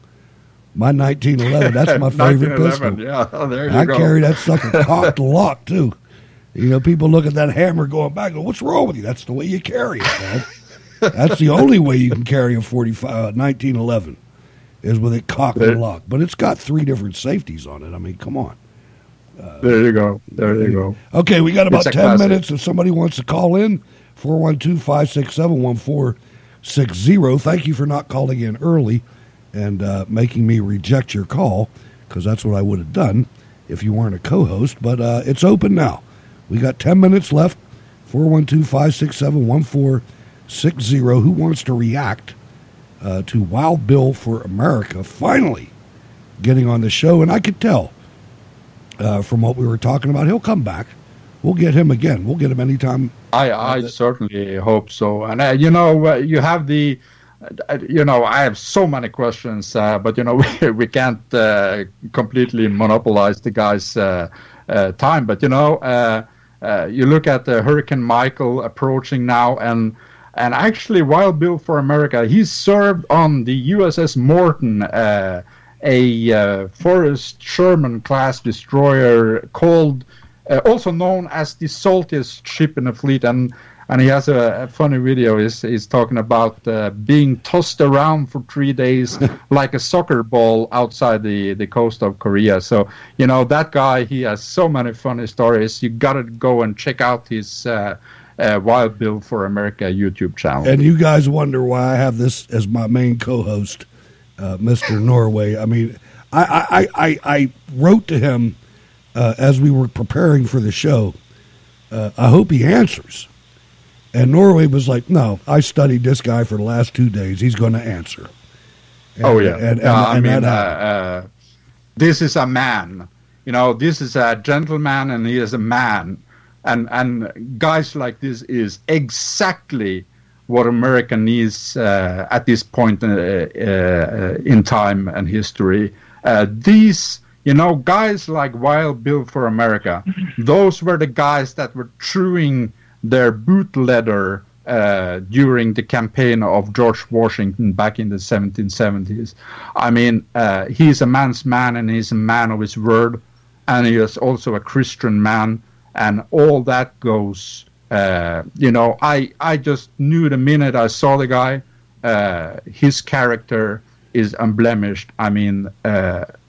My 1911, that's my favorite pistol. Yeah, there you I go. carry that sucker cocked to lock, too. People look at that hammer going back and go, what's wrong with you? That's the way you carry it, man. That's the only way you can carry a 1911 is with it cocked and locked. But it's got 3 different safeties on it. I mean, come on. There you go. There you go. Okay, we got about 10 minutes. If somebody wants to call in, 412-567-1460. Thank you for not calling in early and making me reject your call, because that's what I would have done if you weren't a co-host. But it's open now. We got 10 minutes left. 412-567-1460. Who wants to react to Wild Bill for America finally getting on the show? And I could tell from what we were talking about, he'll come back. We'll get him again. We'll get him anytime. I certainly hope so. And you have the, I have so many questions, but we can't completely monopolize the guy's time. But you look at Hurricane Michael approaching now, and actually Wild Bill for America, he served on the USS Morton, a Forrest Sherman class destroyer called, also known as the saltiest ship in the fleet. And And he has a funny video. He's talking about being tossed around for 3 days like a soccer ball outside the coast of Korea. So, you know, that guy, he has so many funny stories. You got to go and check out his Wild Bill for America YouTube channel. And you guys wonder why I have this as my main co-host, Mr. Norway. I mean, I wrote to him as we were preparing for the show. I hope he answers. And Norway was like, no, I studied this guy for the last 2 days. He's going to answer. And, this is a man. You know, this is a gentleman, and he is a man. And guys like this is exactly what America needs at this point in time and history. These, you know, guys like Wild Bill for America, those were the guys that were chewing their boot leather during the campaign of George Washington back in the 1770s. I mean, he's a man's man, and he's a man of his word, and he is also a Christian man, and all that goes. You know, I just knew the minute I saw the guy, his character is unblemished. I mean,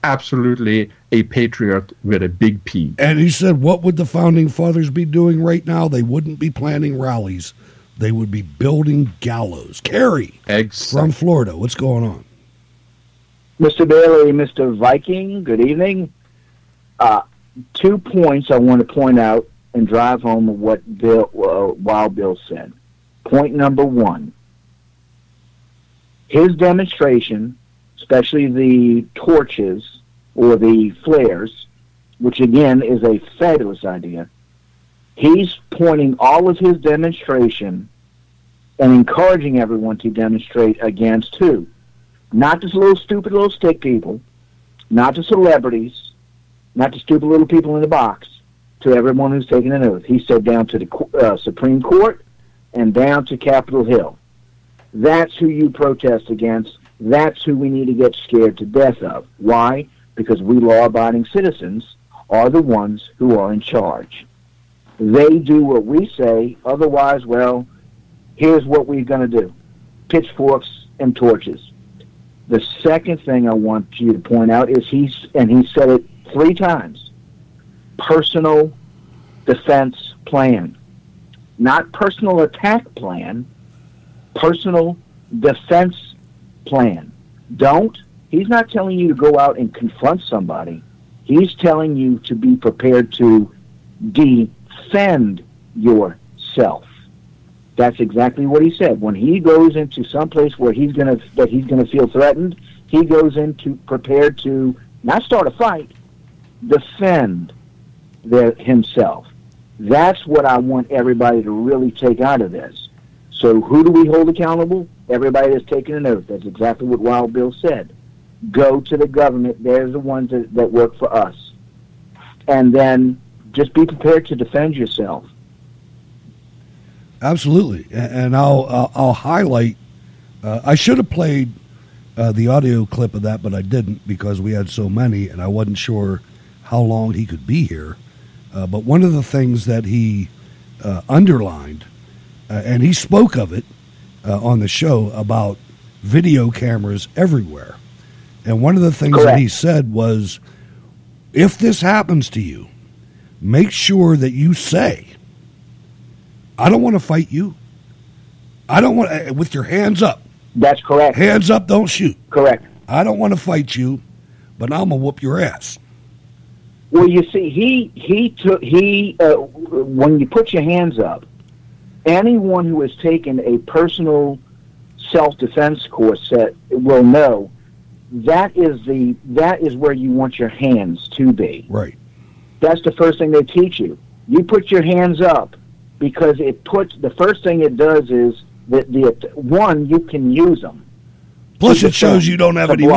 absolutely a patriot with a big P. And he said, what would the Founding Fathers be doing right now? They wouldn't be planning rallies. They would be building gallows. Carrie from Florida, what's going on? Mr. Bailey, Mr. Viking, good evening. 2 points I want to point out and drive home of what Wild Bill said. Point number 1. His demonstration, especially the torches or the flares, which again is a fabulous idea, he's pointing all of his demonstration and encouraging everyone to demonstrate against who? Not just stupid little stick people, not the celebrities, not the stupid little people in the box, to everyone who's taken an oath. He said down to the Supreme Court and down to Capitol Hill. That's who you protest against. That's who we need to get scared to death of. Why? Because we law-abiding citizens are the ones who are in charge. They do what we say. Otherwise, well, here's what we're going to do. Pitchforks and torches. The second thing I want you to point out is he said it 3 times, personal defense plan. Not personal attack plan, personal defense plan. He's not telling you to go out and confront somebody. He's telling you to be prepared to defend yourself. That's exactly what he said. When he goes into some place where he's gonna feel threatened, he goes into prepared to not start a fight, defend himself. That's what I want everybody to really take out of this. So who do we hold accountable? Everybody that's taken an oath. That's exactly what Wild Bill said. Go to the government. They're the ones that work for us. And then just be prepared to defend yourself. Absolutely. And I'll highlight, I should have played the audio clip of that, but I didn't because we had so many and I wasn't sure how long he could be here. But one of the things that he underlined, and he spoke of it on the show about video cameras everywhere. And one of the things that he said was, if this happens to you, make sure that you say, I don't want to fight you. I don't want with your hands up. That's correct. Hands up, don't shoot. Correct. I don't want to fight you, but I'm gonna whoop your ass. Well, you see, when you put your hands up, anyone who has taken a personal self-defense course will know that is where you want your hands to be. Right. That's the first thing they teach you. You put your hands up because the first thing it does is that you can use them. Plus, it shows you don't have any.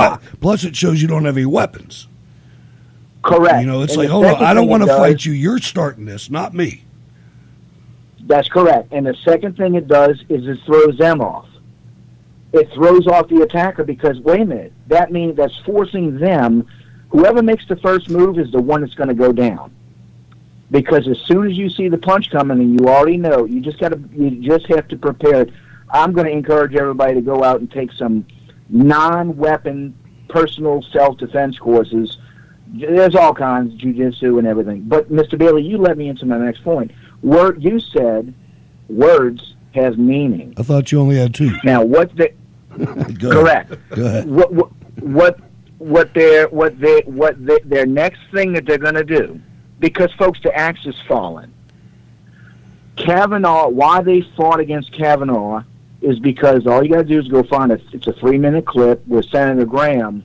Plus, it shows you don't have any weapons. Correct. You know, it's like, hold on, I don't want to fight you. You're starting this, not me. That's correct. And the second thing it does is it throws them off. It throws off the attacker because, wait a minute, that means that's forcing them. Whoever makes the first move is the one that's going to go down. Because as soon as you see the punch coming, and you already know, you just have to prepare it. I'm going to encourage everybody to go out and take some non-weapon personal self-defense courses. There's all kinds, jiu-jitsu and everything. But, Mr. Bailey, you led me into my next point. You said words has meaning. I thought you only had 2. Now, correct. Go ahead. What their next thing that they're going to do, because, folks, the axe is fallen. Kavanaugh, why they fought against Kavanaugh is because all you got to do is go find it's a 3-minute clip where Senator Graham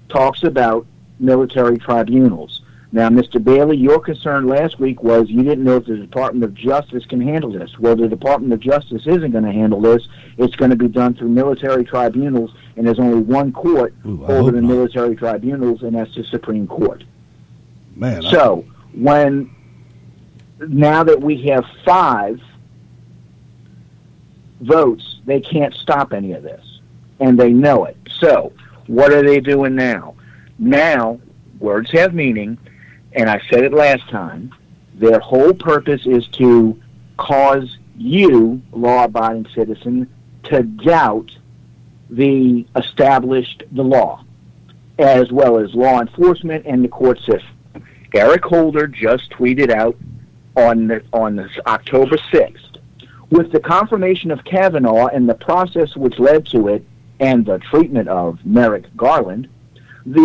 talks about military tribunals. Now, Mr. Bailey, your concern last week was you didn't know if the Department of Justice can handle this. Well, the Department of Justice isn't going to handle this. It's going to be done through military tribunals, and there's only one court over the military tribunals, and that's the Supreme Court. Man. So, now that we have 5 votes, they can't stop any of this, and they know it. So, what are they doing now? Now, words have meaning, and I said it last time, their whole purpose is to cause you, law-abiding citizen, to doubt the law, as well as law enforcement and the court system. Eric Holder just tweeted out on October 6th, with the confirmation of Kavanaugh and the process which led to it, and the treatment of Merrick Garland, the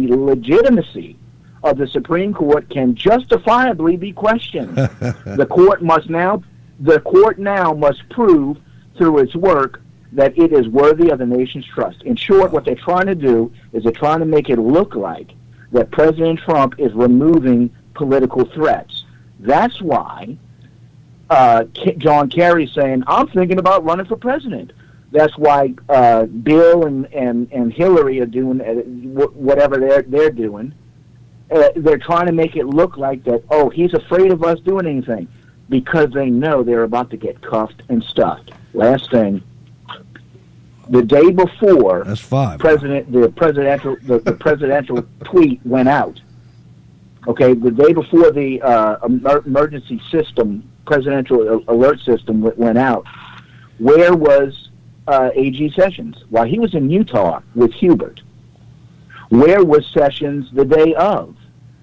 legitimacy of the Supreme Court can justifiably be questioned. The court now must prove through its work that it is worthy of the nation's trust. In short, what they're trying to do is they're trying to make it look like that President Trump is removing political threats. That's why John Kerry's saying, I'm thinking about running for president. That's why Bill and Hillary are doing whatever they're doing. They're trying to make it look like that, he's afraid of us doing anything, because they know they're about to get cuffed and stuffed. Last thing, the day before that's 5. the presidential tweet went out. Okay, the day before the emergency system, presidential alert system went out, where was A.G. Sessions? Well, he was in Utah with Hubert. Where was Sessions the day of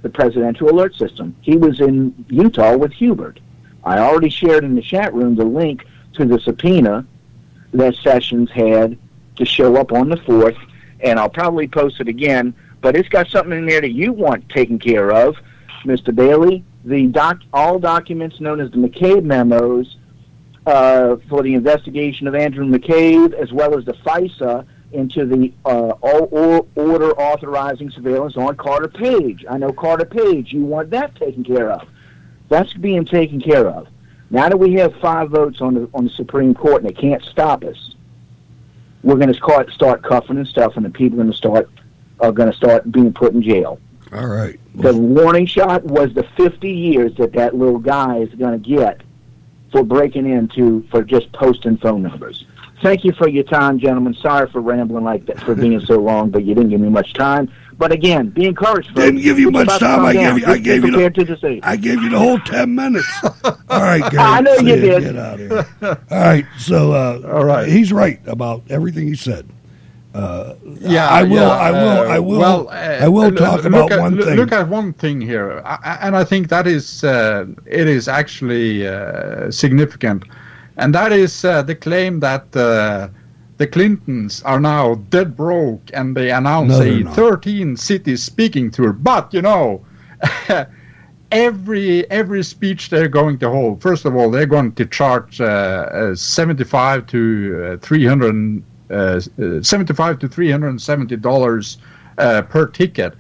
the presidential alert system? He was in Utah with Hubert. I already shared in the chat room the link to the subpoena that Sessions had to show up on the 4th, and I'll probably post it again, but it's got something in there that you want taken care of, Mr. Bailey. All documents known as the McCabe memos for the investigation of Andrew McCabe, as well as the FISA into the order authorizing surveillance on Carter Page. I know Carter Page, you want that taken care of. That's being taken care of. Now that we have 5 votes on the Supreme Court and they can't stop us, we're going to start cuffing and stuffing, and people are going to start being put in jail. All right. The warning shot was the 50 years that little guy is going to get for breaking for just posting phone numbers. Thank you for your time, gentlemen. Sorry for rambling like that, for being so long, but you didn't give me much time. But again, be encouraged. Didn't give you much time. I gave you the whole 10 minutes. All right, Gary. I know you did. Get out of here. All right. So, all right. He's right about everything he said. I will talk about one thing. Look at one thing here, and I think that is it is actually significant, and that is the claim that the Clintons are now dead broke, and they announce 13 cities speaking tour. But every speech they're going to hold, first of all, they're going to charge $75 to $370 per ticket.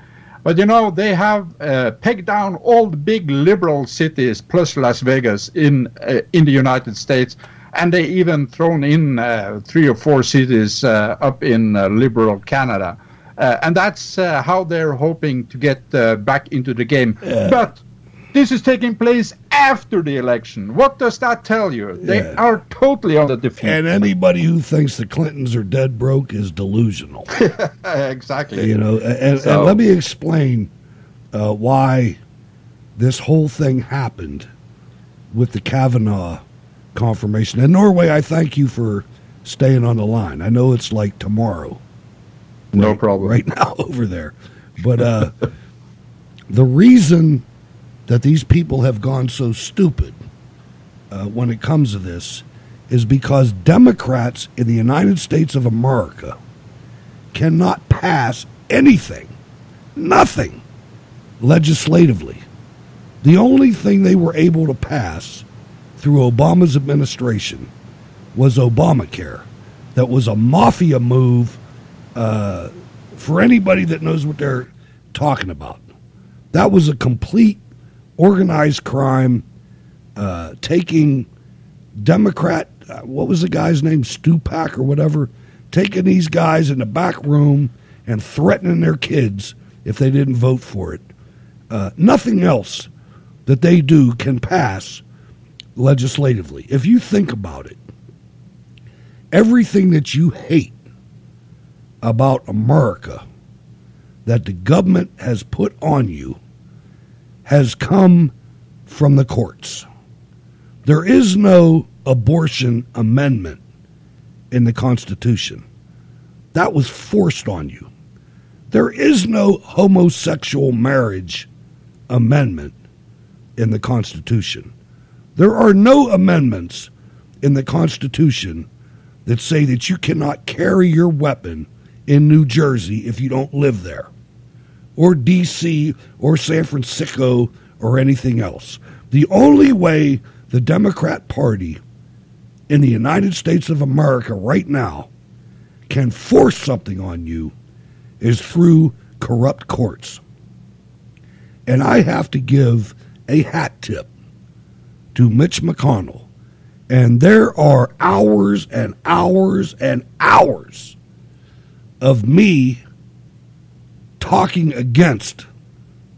But they have pegged down all the big liberal cities plus Las Vegas in the United States, and they even thrown in 3 or 4 cities up in liberal Canada, and that's how they're hoping to get back into the game. But this is taking place after the election. What does that tell you? They are totally on the defeat. And anybody who thinks the Clintons are dead broke is delusional. Exactly. And let me explain why this whole thing happened with the Kavanaugh confirmation. And Norway, I thank you for staying on the line. I know it's like tomorrow. No problem. Right now over there. But the reason that these people have gone so stupid when it comes to this is because Democrats in the United States of America cannot pass anything, nothing, legislatively. The only thing they were able to pass through Obama's administration was Obamacare. That was a mafia move for anybody that knows what they're talking about. That was a complete organized crime, taking Democrat, what was the guy's name, Stupak or whatever, taking these guys in the back room and threatening their kids if they didn't vote for it. Nothing else that they do can pass legislatively. If you think about it, everything that you hate about America that the government has put on you has come from the courts. There is no abortion amendment in the Constitution. That was forced on you. There is no homosexual marriage amendment in the Constitution. There are no amendments in the Constitution that say that you cannot carry your weapon in New Jersey if you don't live there, or D.C., or San Francisco, or anything else. The only way the Democrat Party in the United States of America right now can force something on you is through corrupt courts. And I have to give a hat tip to Mitch McConnell. And there are hours and hours and hours of me talking against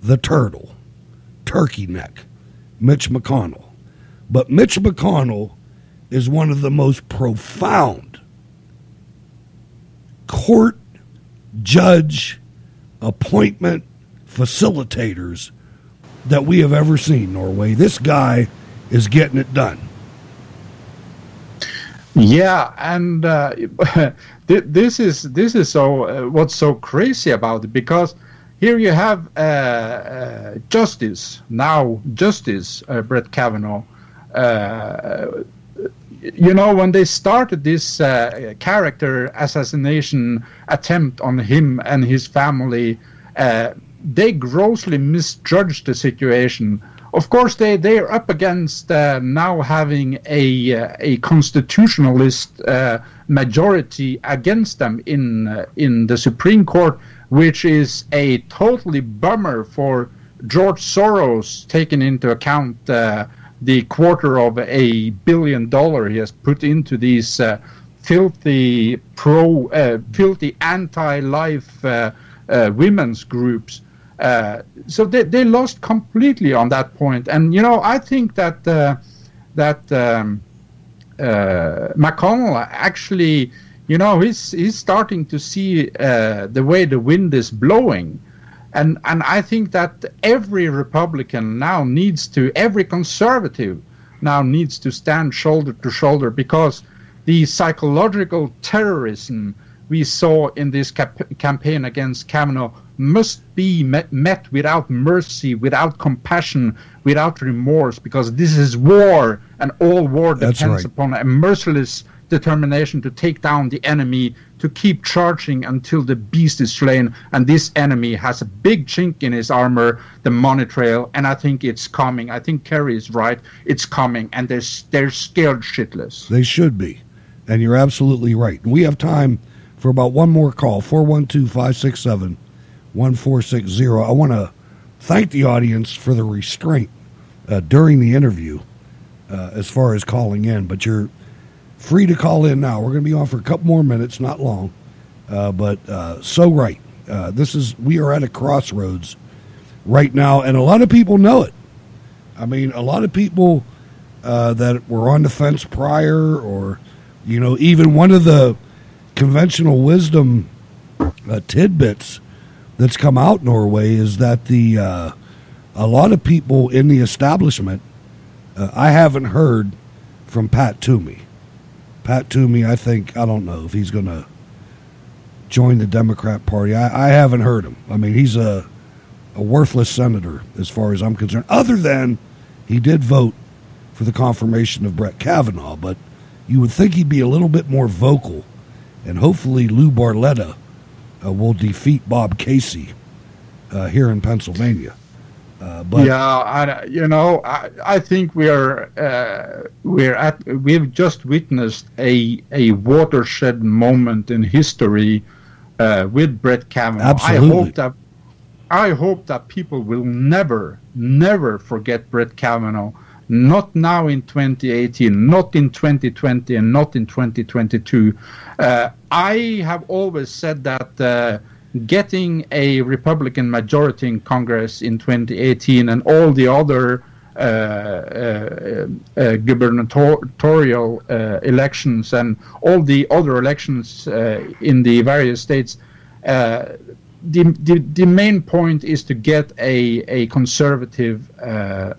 the turkey neck, Mitch McConnell. But Mitch McConnell is one of the most profound court judge appointment facilitators that we have ever seen, Norway. This guy is getting it done. Yeah, and this is so what's so crazy about it, because here you have Justice Brett Kavanaugh. When they started this character assassination attempt on him and his family, they grossly misjudged the situation. Of course, they're up against now having a constitutionalist majority against them in the Supreme Court, which is a totally bummer for George Soros, taking into account the $250 million he has put into these filthy anti-life women's groups. So they lost completely on that point, and I think that McConnell actually, he's starting to see the way the wind is blowing, and I think that every Republican every conservative now needs to stand shoulder to shoulder, because the psychological terrorism we saw in this campaign against Kavanaugh must be met without mercy, without compassion, without remorse, because this is war, and all war depends upon a merciless determination to take down the enemy, to keep charging until the beast is slain. And this enemy has a big chink in his armor, the money trail, and I think it's coming. I think Kerry is right. It's coming, and they're scared shitless. They should be, and you're absolutely right. We have time for about one more call, 412-567-1460. I want to thank the audience for the restraint during the interview as far as calling in, but you're free to call in now. We're going to be on for a couple more minutes, not long, but so right. We are at a crossroads right now, and a lot of people know it. I mean, a lot of people that were on the fence prior, or, even one of the conventional wisdom tidbits that's come out, Norway, is that the a lot of people in the establishment, I haven't heard from Pat Toomey. Pat Toomey, I don't know if he's going to join the Democrat Party. I haven't heard him. I mean, he's a worthless senator as far as I'm concerned, other than he did vote for the confirmation of Brett Kavanaugh, but you would think he'd be a little bit more vocal, and hopefully Lou Barletta will defeat Bob Casey here in Pennsylvania. But I think we've just witnessed a watershed moment in history with Brett Kavanaugh. Absolutely. I hope that people will never forget Brett Kavanaugh. Not now in 2018, not in 2020, and not in 2022. I have always said that getting a Republican majority in Congress in 2018 and all the other gubernatorial elections and all the other elections in the various states, the main point is to get a conservative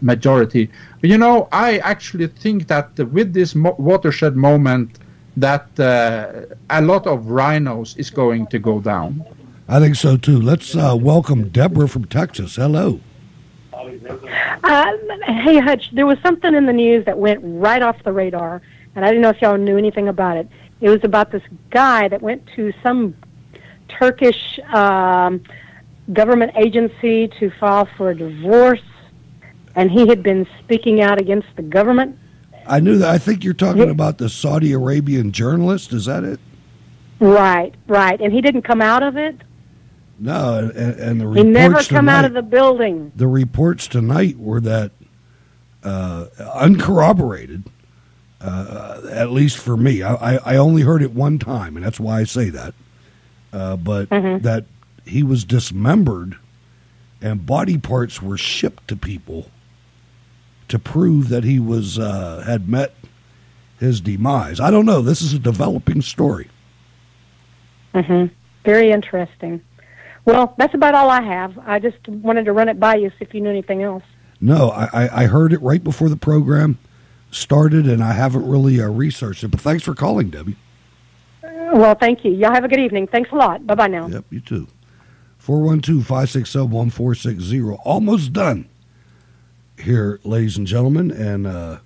majority. But, I actually think that with this watershed moment that a lot of rhinos is going to go down. I think so, too. Let's welcome Deborah from Texas. Hello. Hey, Hutch, there was something in the news that went right off the radar, and I didn't know if y'all knew anything about it. It was about this guy that went to some Turkish government agency to file for a divorce, and he had been speaking out against the government. I knew that. I think you're talking about the Saudi Arabian journalist. Is that it? Right. And he didn't come out of it? No, and the reports he never come out of the building. The reports tonight were that uncorroborated, at least for me. I only heard it one time, and that's why I say that. But that he was dismembered and body parts were shipped to people to prove that he was had met his demise. I don't know. This is a developing story. Very interesting. Well, that's about all I have. I just wanted to run it by you, see if you knew anything else. No, I heard it right before the program started, and I haven't really researched it. But thanks for calling, Debbie. Well, thank you. Y'all have a good evening. Thanks a lot. Bye-bye now. Yep, you too. 412-567-1460. Almost done here, ladies and gentlemen, and a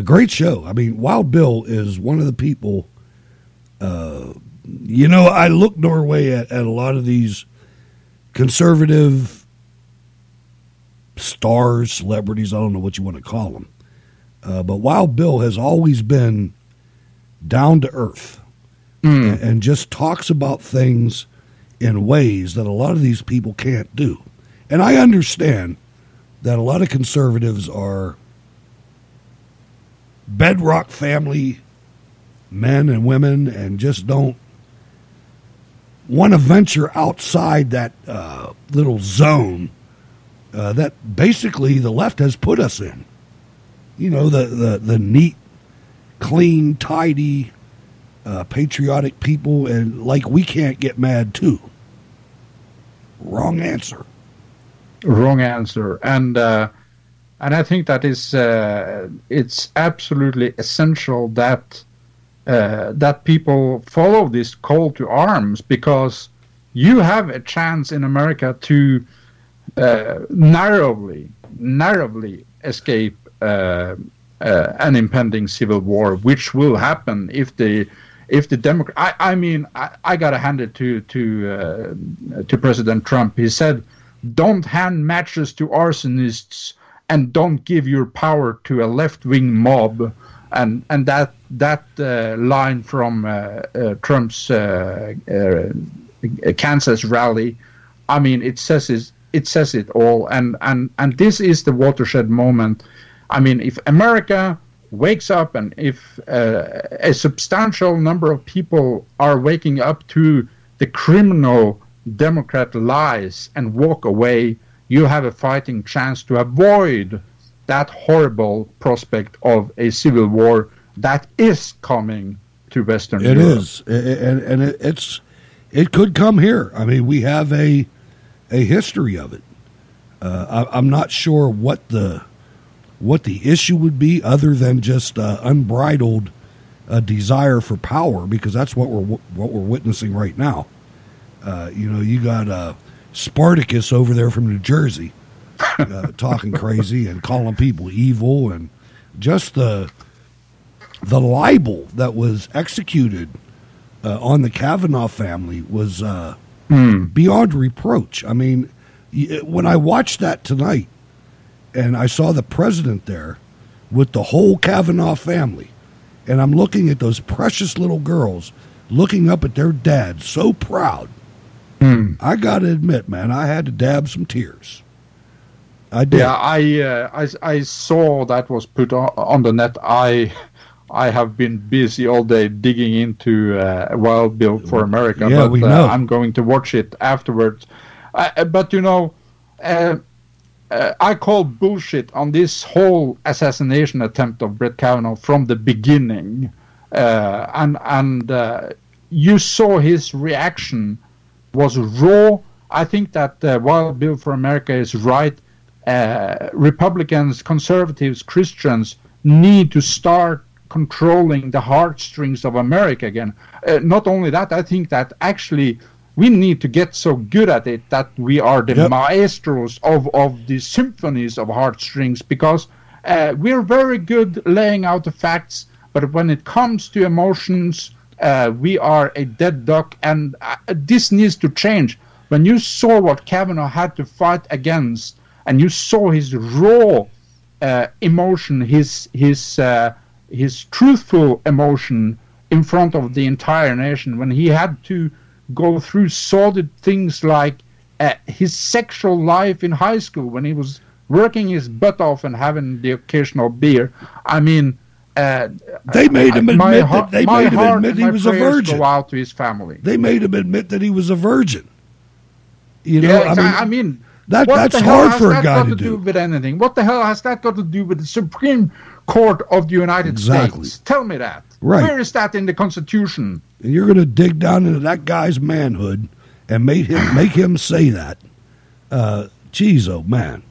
great show. I mean, Wild Bill is one of the people, I look Norway at a lot of these conservative stars, celebrities, I don't know what you want to call them, but Wild Bill has always been down to earth. And just talks about things in ways that a lot of these people can't do. And I understand that a lot of conservatives are bedrock family men and women and just don't want to venture outside that little zone that basically the left has put us in. The neat, clean, tidy, patriotic people, and like we can't get mad too. Wrong answer. And I think that is it's absolutely essential that that people follow this call to arms, because you have a chance in America to narrowly escape an impending civil war, which will happen if the Democrat. I gotta hand it to President Trump. He said, "Don't hand matches to arsonists, and don't give your power to a left-wing mob." And that line from Trump's Kansas rally, it says it all. And this is the watershed moment. If America wakes up, and if a substantial number of people are waking up to the criminal Democrat lies and walk away, you have a fighting chance to avoid that horrible prospect of a civil war that is coming to Western Europe. It is, and it could come here. We have a history of it. I'm not sure what the issue would be, other than just unbridled desire for power, because that's what we're witnessing right now. You got Spartacus over there from New Jersey talking crazy and calling people evil, and just the libel that was executed on the Kavanaugh family was beyond reproach. I mean, when I watched that tonight and I saw the president there with the whole Kavanaugh family, and I'm looking at those precious little girls looking up at their dad so proud, I got to admit, man, I had to dab some tears. I did. Yeah, I saw that was put on the net. I have been busy all day digging into Wild Bill for America, yeah, but we know. I'm going to watch it afterwards. But I call bullshit on this whole assassination attempt of Brett Kavanaugh from the beginning, and you saw his reaction was raw. I think that Wild Bill for America is right. Republicans, conservatives, Christians need to start controlling the heartstrings of America again. Not only that, I think that actually we need to get so good at it that we are the maestros of the symphonies of heartstrings, because we're very good laying out the facts, but when it comes to emotions, we are a dead duck, and this needs to change. When you saw what Kavanaugh had to fight against, and you saw his raw emotion, his truthful emotion in front of the entire nation, when he had to go through sordid things like his sexual life in high school, when he was working his butt off and having the occasional beer. I mean, they made him admit that he was a virgin. Go out to his family. They made him admit that he was a virgin. I mean, that's hard for a guy to do. With anything? What the hell has that got to do with the Supreme Court of the United States? Tell me that. Right. Where is that in the Constitution? And you're going to dig down into that guy's manhood and make him say that. Geez, oh man.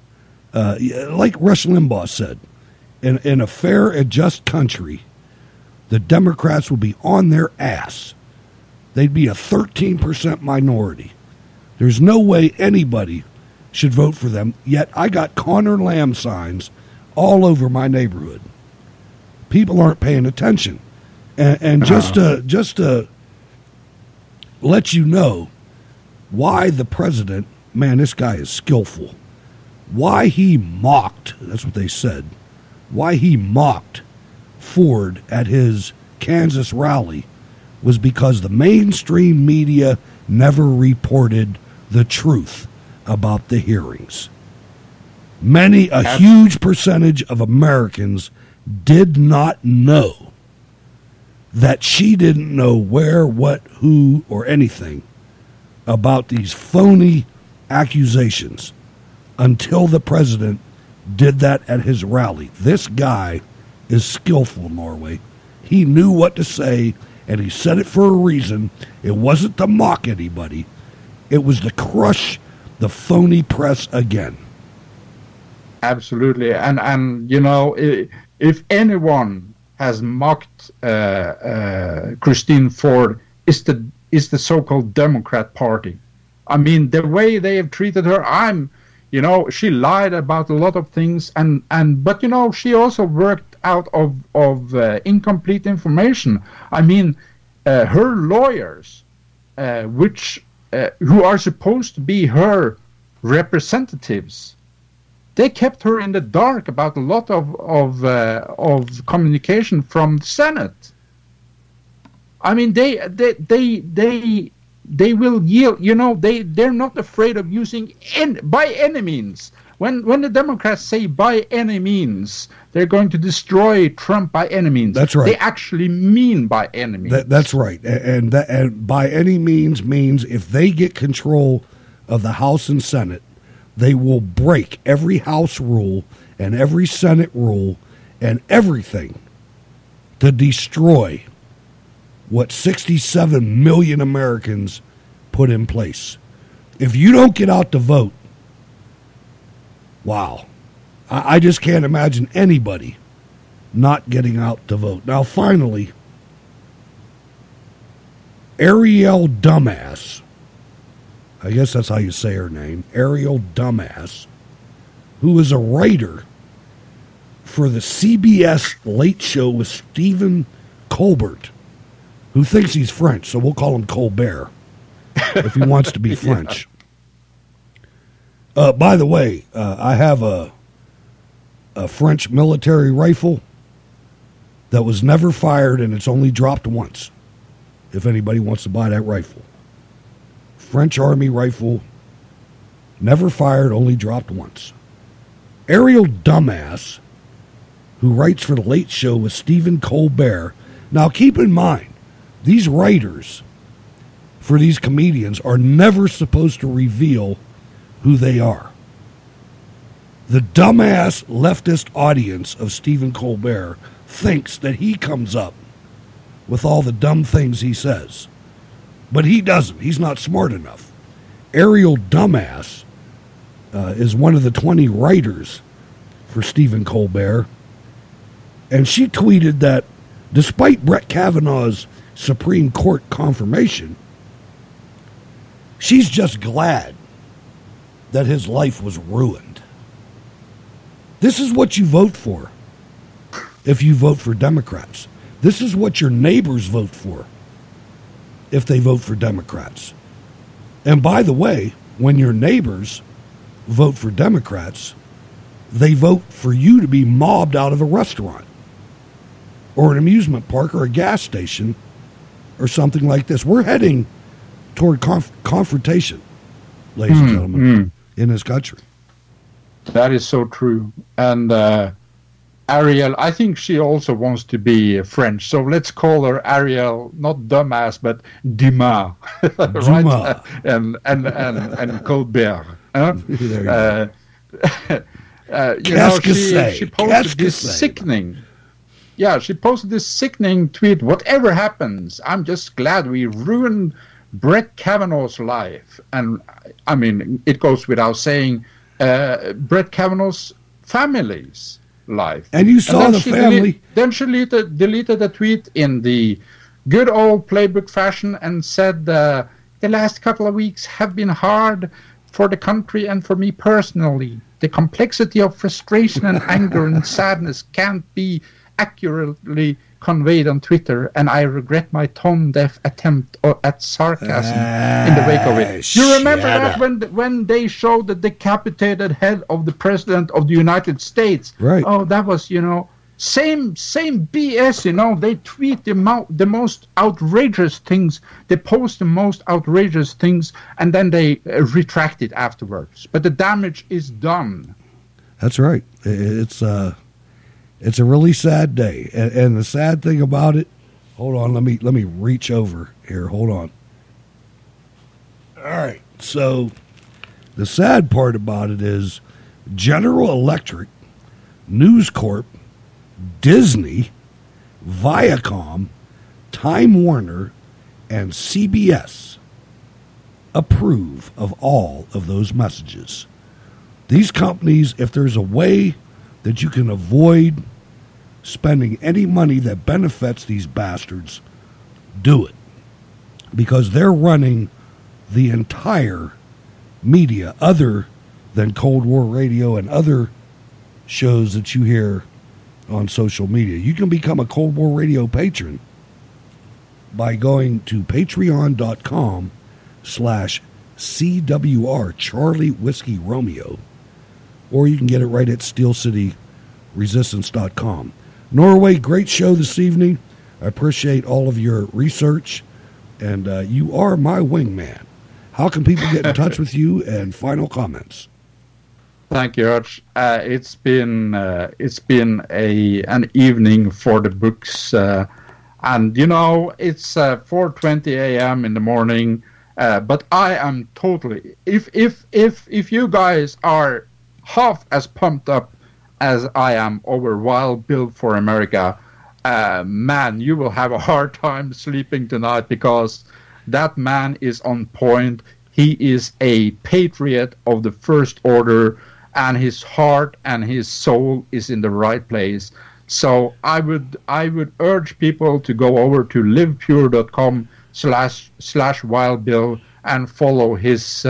Like Rush Limbaugh said, in a fair and just country, the Democrats would be on their ass. They'd be a 13% minority. There's no way anybody should vote for them, yet I got Connor Lamb signs all over my neighborhood. People aren't paying attention. And just to let you know why the president, man, this guy is skillful, why he mocked, that's what they said, why he mocked Ford at his Kansas rally was because the mainstream media never reported the truth about the hearings. A huge percentage of Americans did not know that she didn't know where, what, who, or anything about these phony accusations until the president did that at his rally. This guy is skillful, Norway. He knew what to say, and he said it for a reason. It wasn't to mock anybody. It was to crush the phony press again. Absolutely. And if anyone has mocked Christine Ford, is the so-called Democrat Party. I mean, the way they have treated her, she lied about a lot of things, but she also worked out of incomplete information. I mean, her lawyers, who are supposed to be her representatives, they kept her in the dark about a lot of communication from the Senate. I mean, they will yield. They're not afraid of using by any means. When the Democrats say by any means, they're going to destroy Trump by any means. That's right. They actually mean by any means. That's right. And by any means if they get control of the House and Senate, they will break every House rule and every Senate rule and everything to destroy what 67 million Americans put in place. If you don't get out to vote, Wow. I just can't imagine anybody not getting out to vote. Now, finally, Ariel Dumbass, I guess that's how you say her name, Ariel Dumbass, who is a writer for the CBS Late Show with Stephen Colbert, who thinks he's French, so we'll call him Colbert if he wants to be French. By the way, I have a French military rifle that was never fired, and it's only dropped once, if anybody wants to buy that rifle. French Army rifle, never fired, only dropped once. Ariel Dumbass, who writes for The Late Show with Stephen Colbert. Now, keep in mind, these writers for these comedians are never supposed to reveal who they are. The dumbass leftist audience of Stephen Colbert thinks that he comes up with all the dumb things he says. But he doesn't. He's not smart enough. Ariel Dumbass is one of the 20 writers for Stephen Colbert. And she tweeted that despite Brett Kavanaugh's Supreme Court confirmation, she's just glad that his life was ruined. This is what you vote for if you vote for Democrats. This is what your neighbors vote for if they vote for Democrats. And by the way, when your neighbors vote for Democrats, they vote for you to be mobbed out of a restaurant or an amusement park or a gas station or something like this. We're heading toward confrontation, ladies and gentlemen, in this country. That is so true. And Ariel, I think she also wants to be French, so let's call her Ariel, not Dumbass, but Dumas, right? And Colbert. She posted this sickening. Yeah, she posted this sickening tweet. Whatever happens, I'm just glad we ruined Brett Kavanaugh's life. And I mean, it goes without saying, Brett Kavanaugh's family's life. And you saw the family. Then she deleted the tweet in the good old playbook fashion and said, the last couple of weeks have been hard for the country and for me personally. The complexity of frustration and anger and sadness can't be accurately conveyed on Twitter, and I regret my tone-deaf attempt at sarcasm in the wake of it. You remember that when they showed the decapitated head of the President of the United States? Right. Oh, that was, same BS, they tweet the most outrageous things, they post the most outrageous things, and then they retract it afterwards. But the damage is done. That's right. It's a really sad day, and the sad thing about it. Hold on, let me reach over here. Hold on. All right. So, the sad part about it is General Electric, News Corp, Disney, Viacom, Time Warner, and CBS approve of all of those messages. These companies, if there's a way that you can avoid spending any money that benefits these bastards, do it. Because they're running the entire media other than Cold War Radio and other shows that you hear on social media. You can become a Cold War Radio patron by going to patreon.com/CWR, Charlie Whiskey Romeo, or you can get it right at SteelCityResistance.com. Norway, great show this evening. I appreciate all of your research, and you are my wingman. How can people get in touch with you, and final comments? Thank you, Arch. It's been an evening for the books, and it's 4:20 a.m. in the morning. But I am totally. If you guys are half as pumped up as I am over Wild Bill for America, man, you will have a hard time sleeping tonight, because that man is on point. He is a patriot of the first order, and his heart and his soul is in the right place. So I would urge people to go over to livepure.com/Wild Bill and follow his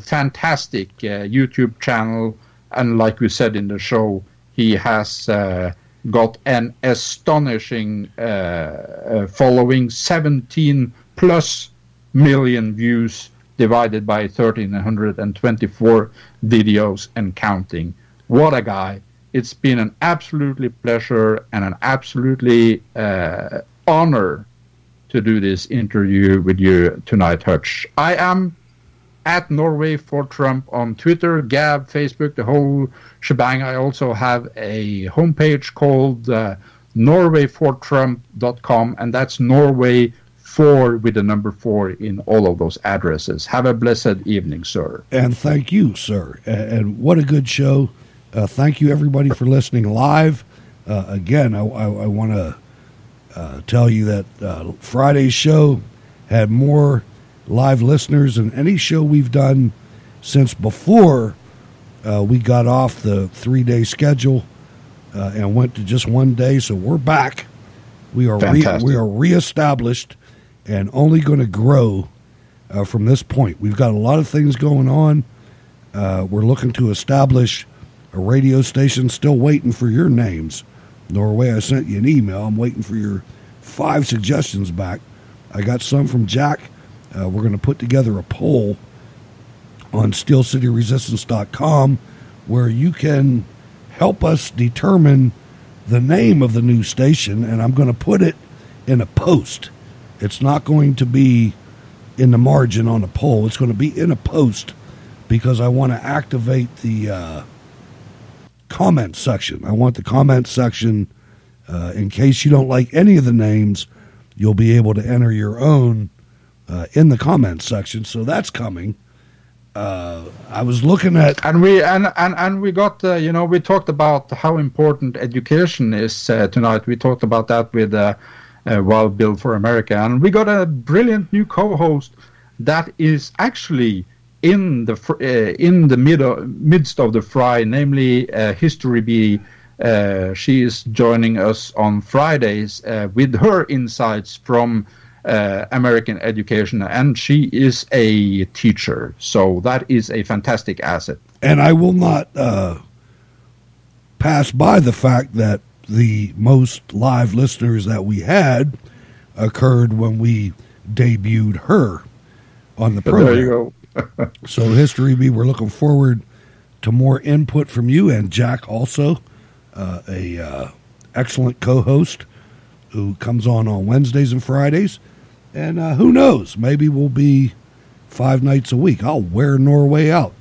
fantastic YouTube channel. And like we said in the show, he has got an astonishing following, 17 plus million views divided by 1,324 videos and counting. What a guy. It's been an absolutely pleasure and an absolutely honor to do this interview with you tonight, Hutch. I am at Norway for Trump on Twitter, Gab, Facebook, the whole shebang. I also have a homepage called norwayfortrump.com, and that's Norway 4 with the number 4 in all of those addresses. Have a blessed evening, sir. And thank you, sir. And what a good show. Thank you, everybody, for listening live. Again, I want to tell you that Friday's show had more live listeners than any show we've done since before we got off the 3-day schedule and went to just 1 day. So we're back. We are reestablished and only going to grow from this point. We've got a lot of things going on. We're looking to establish a radio station. Still waiting for your names. Norway, I sent you an email. I'm waiting for your 5 suggestions back. I got some from Jack. We're going to put together a poll on SteelCityResistance.com where you can help us determine the name of the new station, and I'm going to put it in a post. It's not going to be in the margin on a poll. It's going to be in a post because I want to activate the comment section. I want the comment section, in case you don't like any of the names, you'll be able to enter your own in the comment section. So that's coming. I was looking at, and we got we talked about how important education is tonight. We talked about that with Wild Bill for America, and we got a brilliant new co-host that is actually in the midst of the fry, namely History Bee. She is joining us on Fridays with her insights from American education, and she is a teacher, so that is a fantastic asset. And I will not pass by the fact that the most live listeners that we had occurred when we debuted her on the program. There you go. So History Bee, we're looking forward to more input from you, and Jack also, a excellent co-host who comes on Wednesdays and Fridays. And who knows, maybe we'll be 5 nights a week. I'll wear Norway out.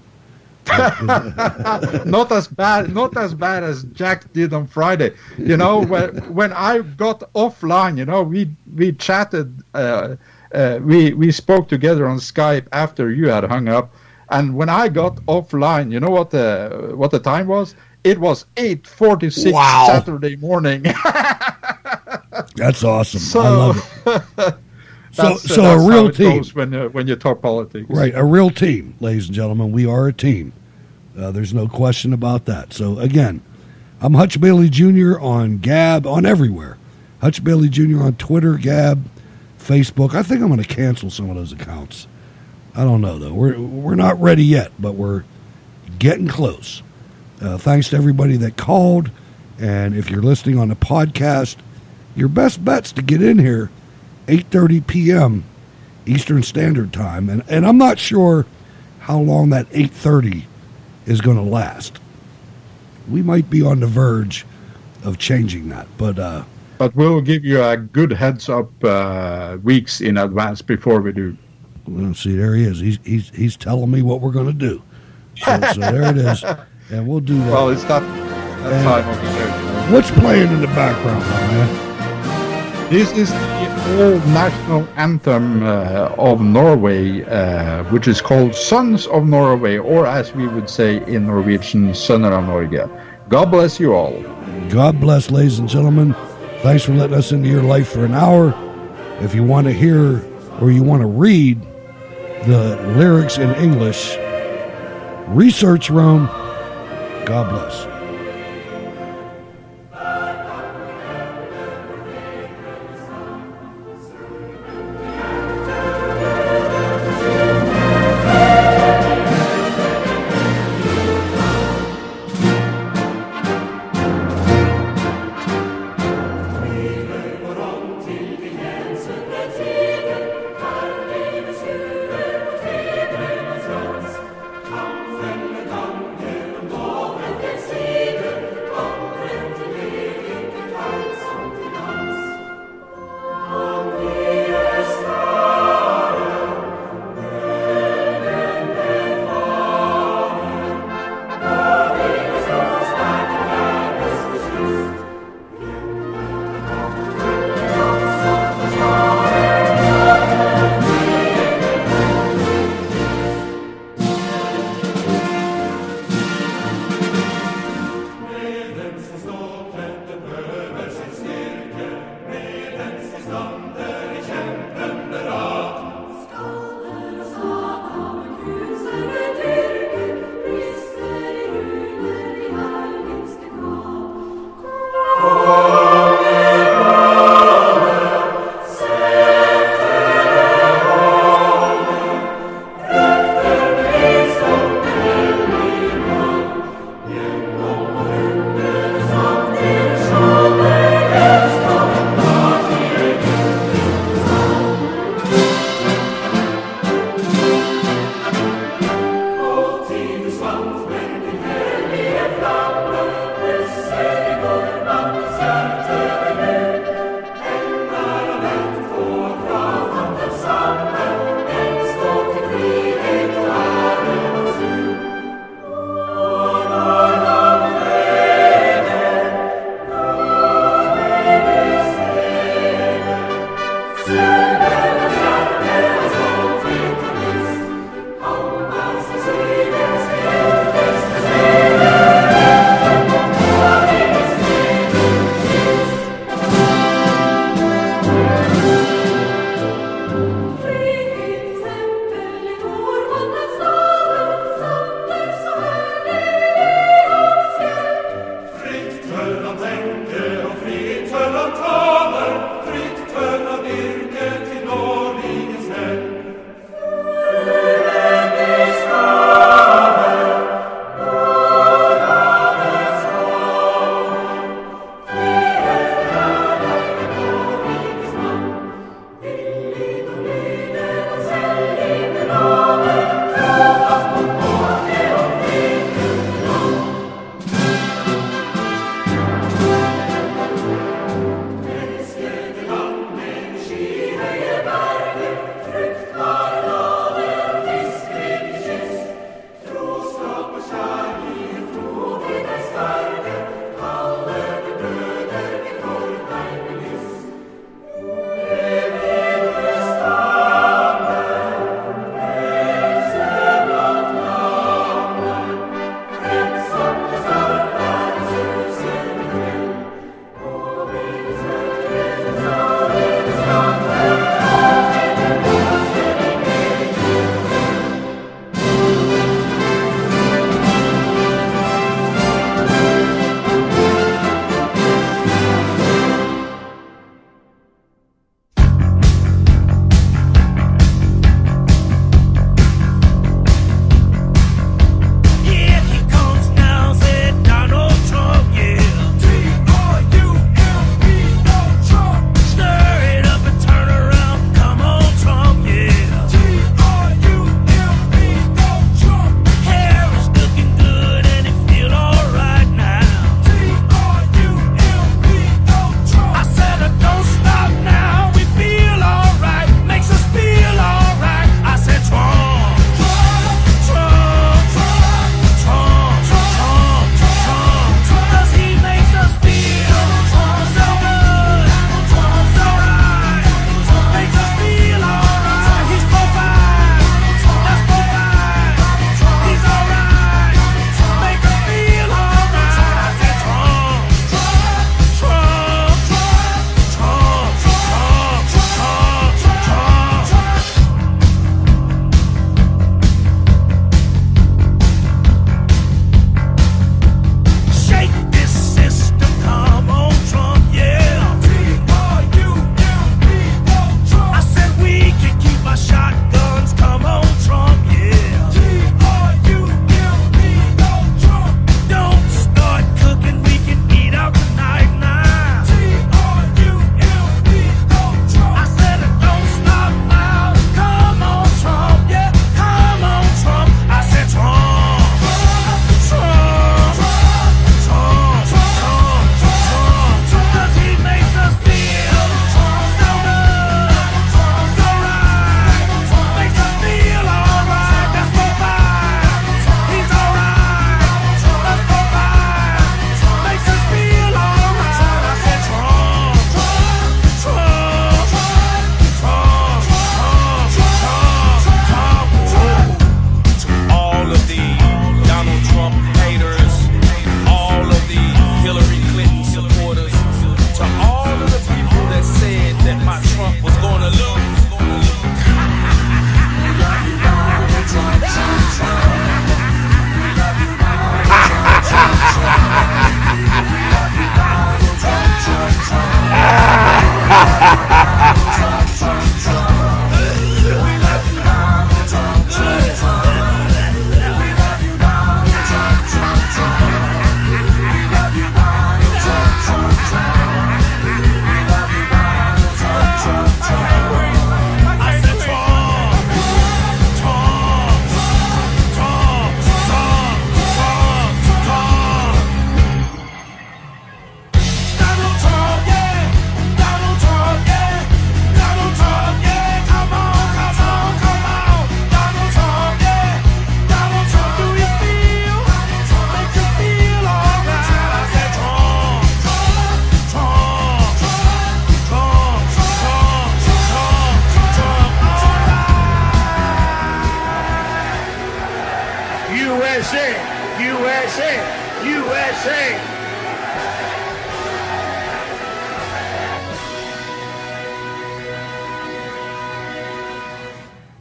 Not as bad as Jack did on Friday. When I got offline, we chatted, we spoke together on Skype after you had hung up, and when I got offline, you know what the time was? It was 8:46 Saturday morning. That's awesome. So, I love it. That's a real how it team. Goes when you talk politics. Right, a real team, ladies and gentlemen. We are a team. There's no question about that. So, again, I'm Hutch Bailey Jr. on Gab, on everywhere. Hutch Bailey Jr. on Twitter, Gab, Facebook. I think I'm going to cancel some of those accounts. I don't know, though. We're not ready yet, but we're getting close. Thanks to everybody that called. And if you're listening on the podcast, your best bet's to get in here 8:30 p.m. Eastern Standard Time. And I'm not sure how long that 8:30 is going to last. We might be on the verge of changing that. But we'll give you a good heads up weeks in advance before we do. Well, see, there he is. He's telling me what we're going to do. So there it is. And we'll do that. Well, it's that time of the show. What's playing in the background, my man? This is the old national anthem of Norway, which is called Sons of Norway, or as we would say in Norwegian, Sønner av Norge. God bless you all. God bless, ladies and gentlemen. Thanks for letting us into your life for an hour. If you want to hear or you want to read the lyrics in English, Research Rome. God bless. See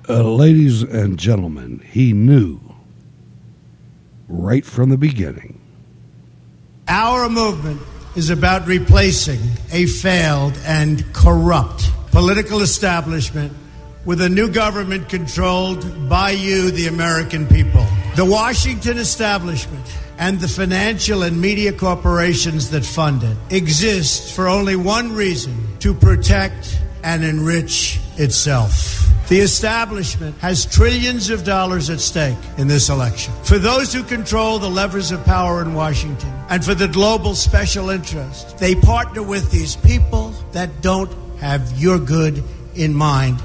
Ladies and gentlemen, he knew right from the beginning. Our movement is about replacing a failed and corrupt political establishment with a new government controlled by you, the American people. The Washington establishment and the financial and media corporations that fund it exist for only one reason: to protect and enrich itself. The establishment has trillions of dollars at stake in this election. For those who control the levers of power in Washington and for the global special interest, they partner with these people that don't have your good in mind.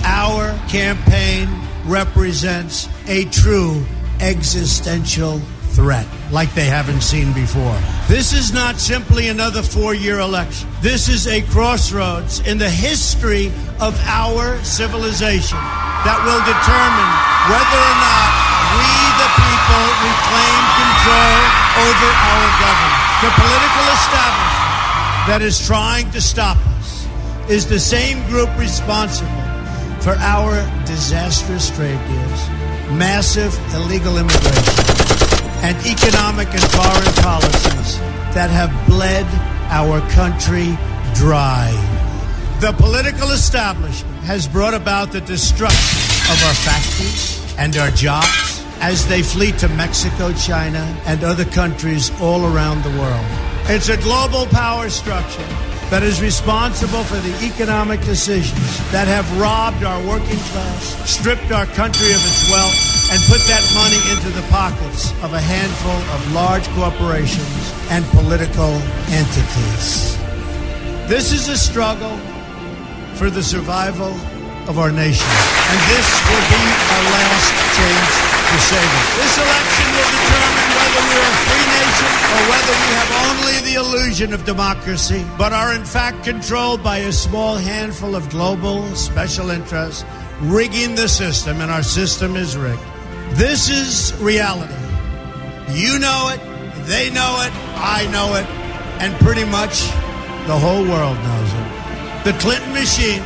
Our campaign represents a true existential threat like they haven't seen before. This is not simply another 4-year election. This is a crossroads in the history of our civilization that will determine whether or not we, the people, reclaim control over our government. The political establishment that is trying to stop us is the same group responsible for our disastrous trade deals, massive illegal immigration, and economic and foreign policies that have bled our country dry. The political establishment has brought about the destruction of our factories and our jobs as they flee to Mexico, China, and other countries all around the world. It's a global power structure that is responsible for the economic decisions that have robbed our working class, stripped our country of its wealth, and put that money into the pockets of a handful of large corporations and political entities. This is a struggle for the survival of our nation, and this will be our last chance to save it. This election will determine whether we're a free nation or whether we have only the illusion of democracy, but are in fact controlled by a small handful of global special interests rigging the system, and our system is rigged. This is reality. You know it, they know it, I know it, and pretty much the whole world knows it. The Clinton machine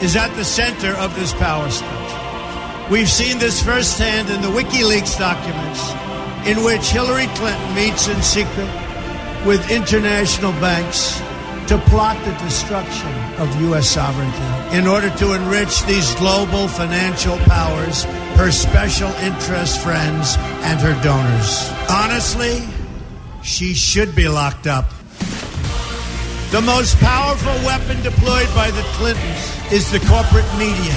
is at the center of this power structure. We've seen this firsthand in the WikiLeaks documents, in which Hillary Clinton meets in secret with international banks to plot the destruction of U.S. sovereignty in order to enrich these global financial powers, her special interest friends, and her donors. Honestly, she should be locked up. The most powerful weapon deployed by the Clintons is the corporate media,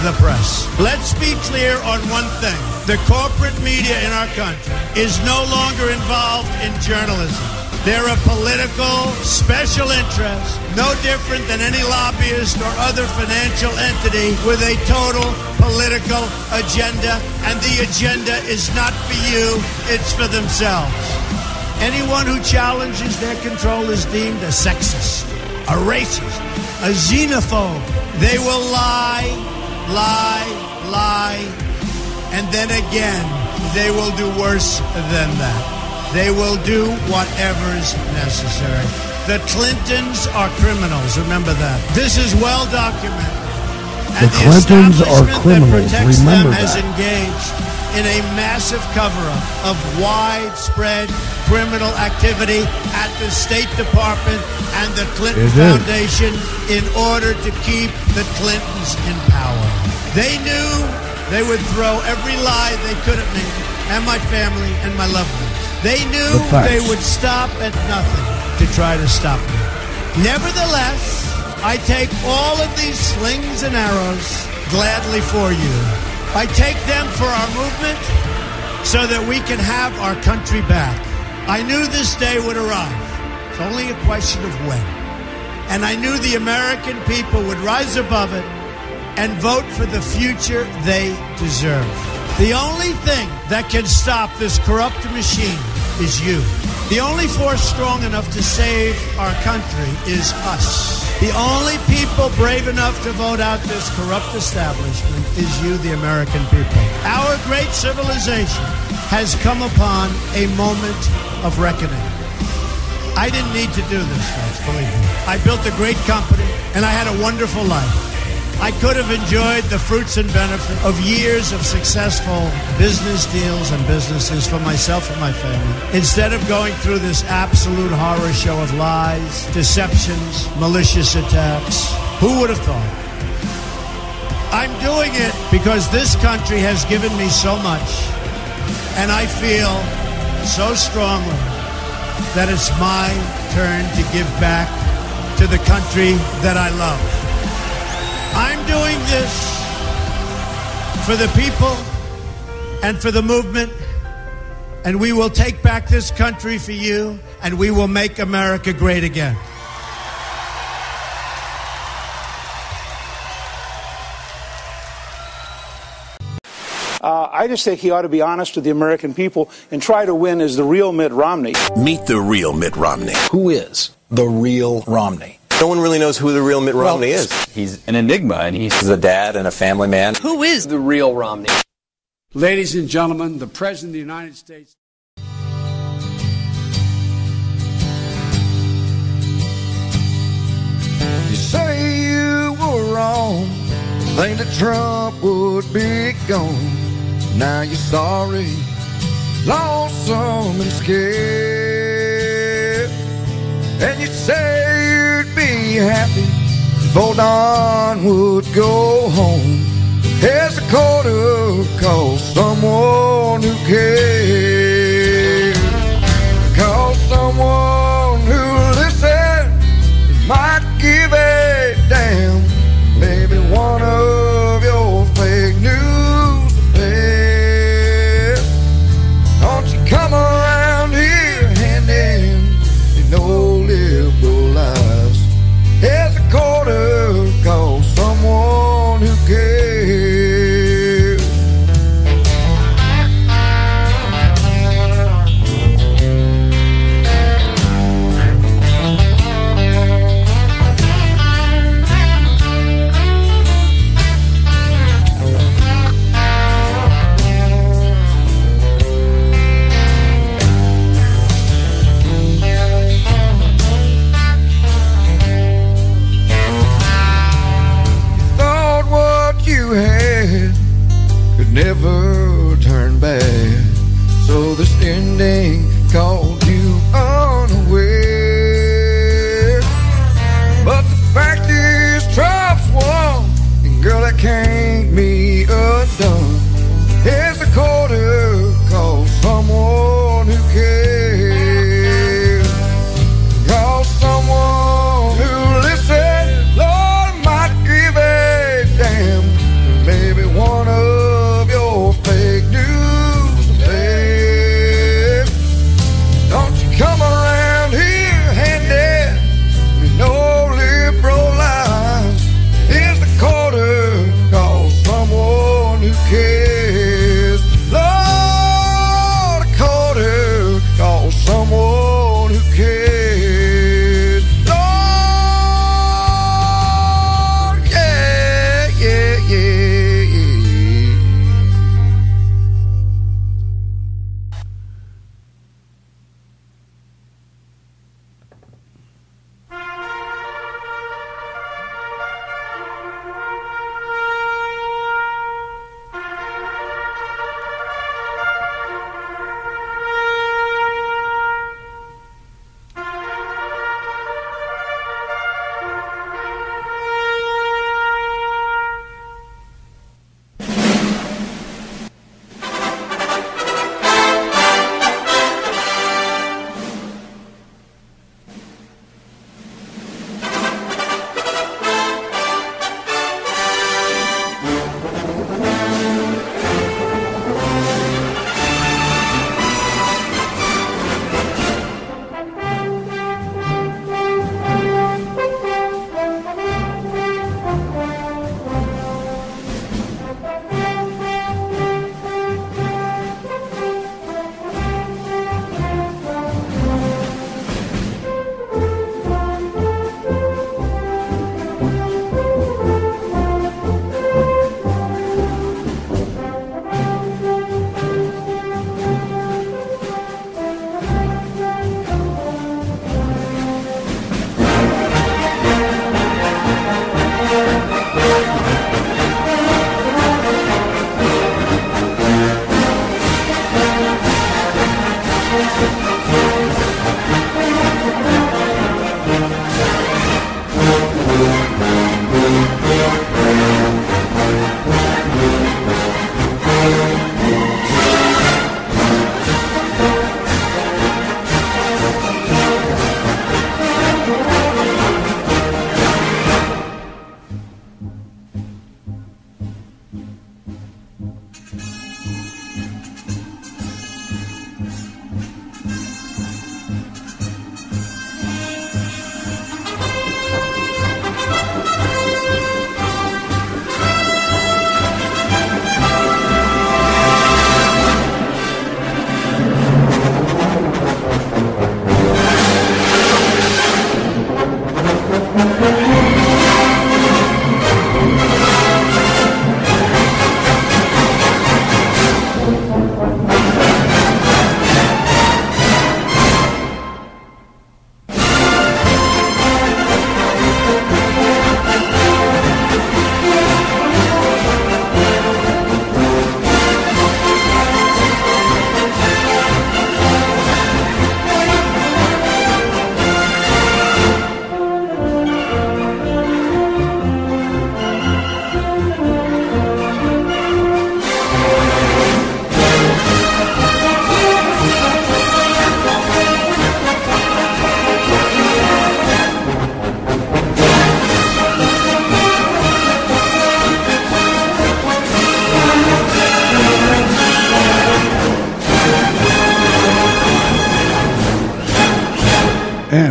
the press. Let's be clear on one thing. The corporate media in our country is no longer involved in journalism. They're a political special interest, no different than any lobbyist or other financial entity with a total political agenda, and the agenda is not for you, it's for themselves. Anyone who challenges their control is deemed a sexist, a racist, a xenophobe. They will lie, and then again, they will do worse than that. They will do whatever is necessary. The Clintons are criminals, remember that. This is well documented. And the Clintons are criminals, remember that. Has engaged in a massive cover-up of widespread criminal activity at the State Department and the Clinton Foundation in order to keep the Clintons in power. They knew they would throw every lie they could at me and my family and my loved ones. They knew they would stop at nothing to try to stop me. Nevertheless, I take all of these slings and arrows gladly for you. I take them for our movement so that we can have our country back. I knew this day would arrive. It's only a question of when. And I knew the American people would rise above it and vote for the future they deserve. The only thing that can stop this corrupt machine is you. The only force strong enough to save our country is us. The only people brave enough to vote out this corrupt establishment is you, the American people. Our great civilization has come upon a moment of reckoning. I didn't need to do this, folks, believe me. I built a great company, and I had a wonderful life. I could have enjoyed the fruits and benefits of years of successful business deals and businesses for myself and my family, instead of going through this absolute horror show of lies, deceptions, malicious attacks. Who would have thought? I'm doing it because this country has given me so much, and I feel so strongly that it's my turn to give back to the country that I love. I'm doing this for the people and for the movement, and we will take back this country for you, and we will make America great again. I just think he ought to be honest with the American people and try to win as the real Mitt Romney. Meet the real Mitt Romney. Who is the real Romney? No one really knows who the real Mitt Romney is. He's an enigma, and he's a dad and a family man. Who is the real Romney? Ladies and gentlemen, the President of the United States. You say you were wrong, think that Trump would be gone. Now you're sorry, lonesome and scared. And you say you'd be happy if old Don would go home. Here's a quarter, call someone who cares. Call someone who listens, might give a damn. Maybe one of your fake news affairs. Don't you come around here handing you no liberal lies. Here's a quarter, call someone who cares.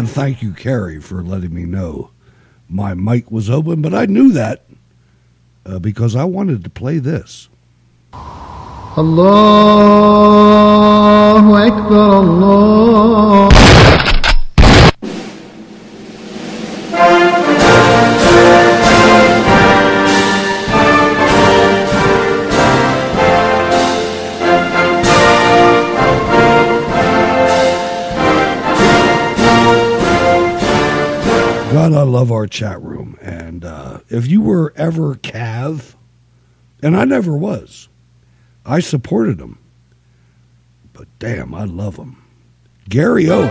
And thank you, Carrie, for letting me know my mic was open. But I knew that because I wanted to play this. Allahu Akbar, Allah. God, I love our chat room. And if you were ever Cav, and I never was, I supported him. But damn, I love him. Gary O.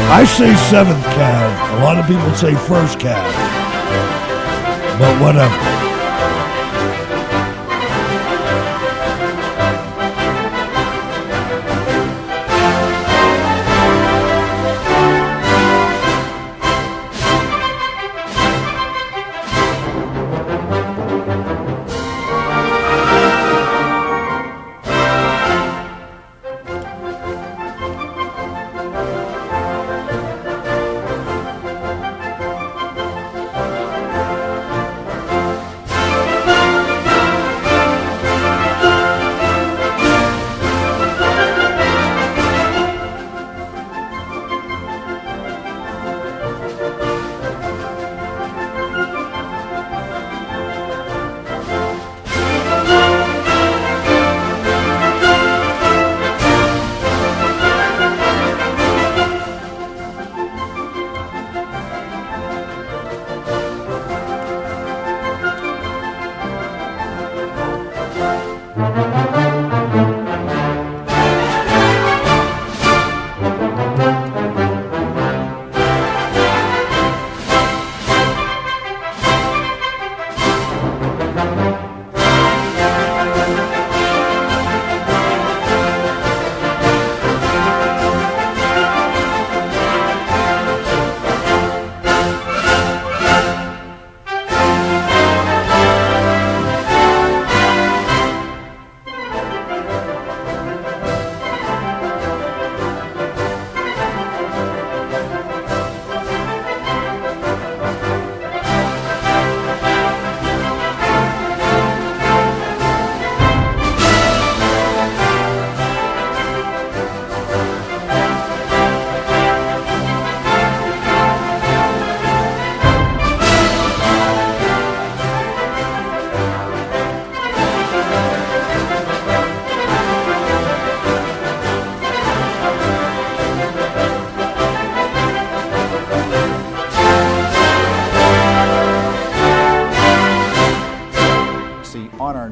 I say seventh Cav. A lot of people say first Cav. But whatever.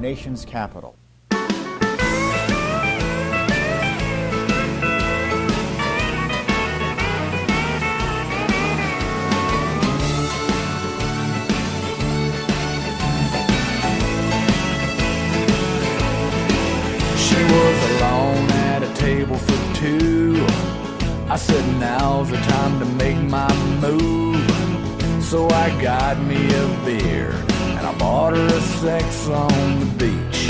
nation's capital. She was alone at a table for two. I said, now's the time to make my move. So I got me a beer and I bought her a sex on the beach.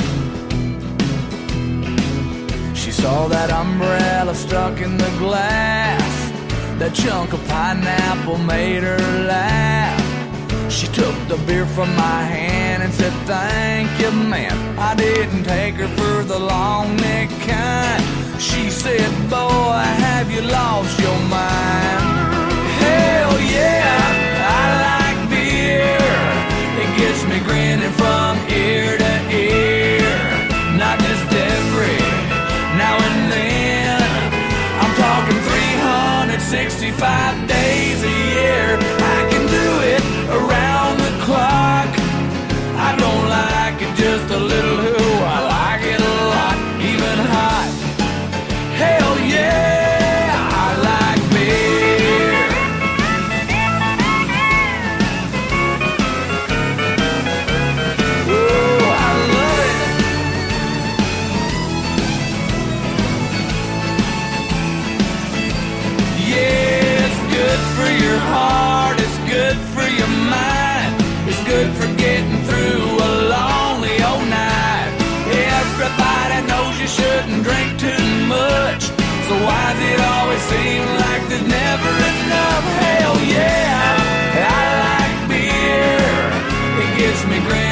She saw that umbrella stuck in the glass. That chunk of pineapple made her laugh. She took the beer from my hand and said, thank you, man. I didn't take her for the long neck kind. She said, boy, have you lost your mind? Hell yeah, I like beer. It gets me grinning from ear to ear. Not just every now and then. I'm talking 365 days a year. I can do it around the clock. I don't like it just a little, I like it a lot, even hot. Hell yeah, I like beer. good for getting through a lonely old night. Everybody knows you shouldn't drink too much, so why does it always seem like there's never enough? Hell yeah, I like beer. It gives me great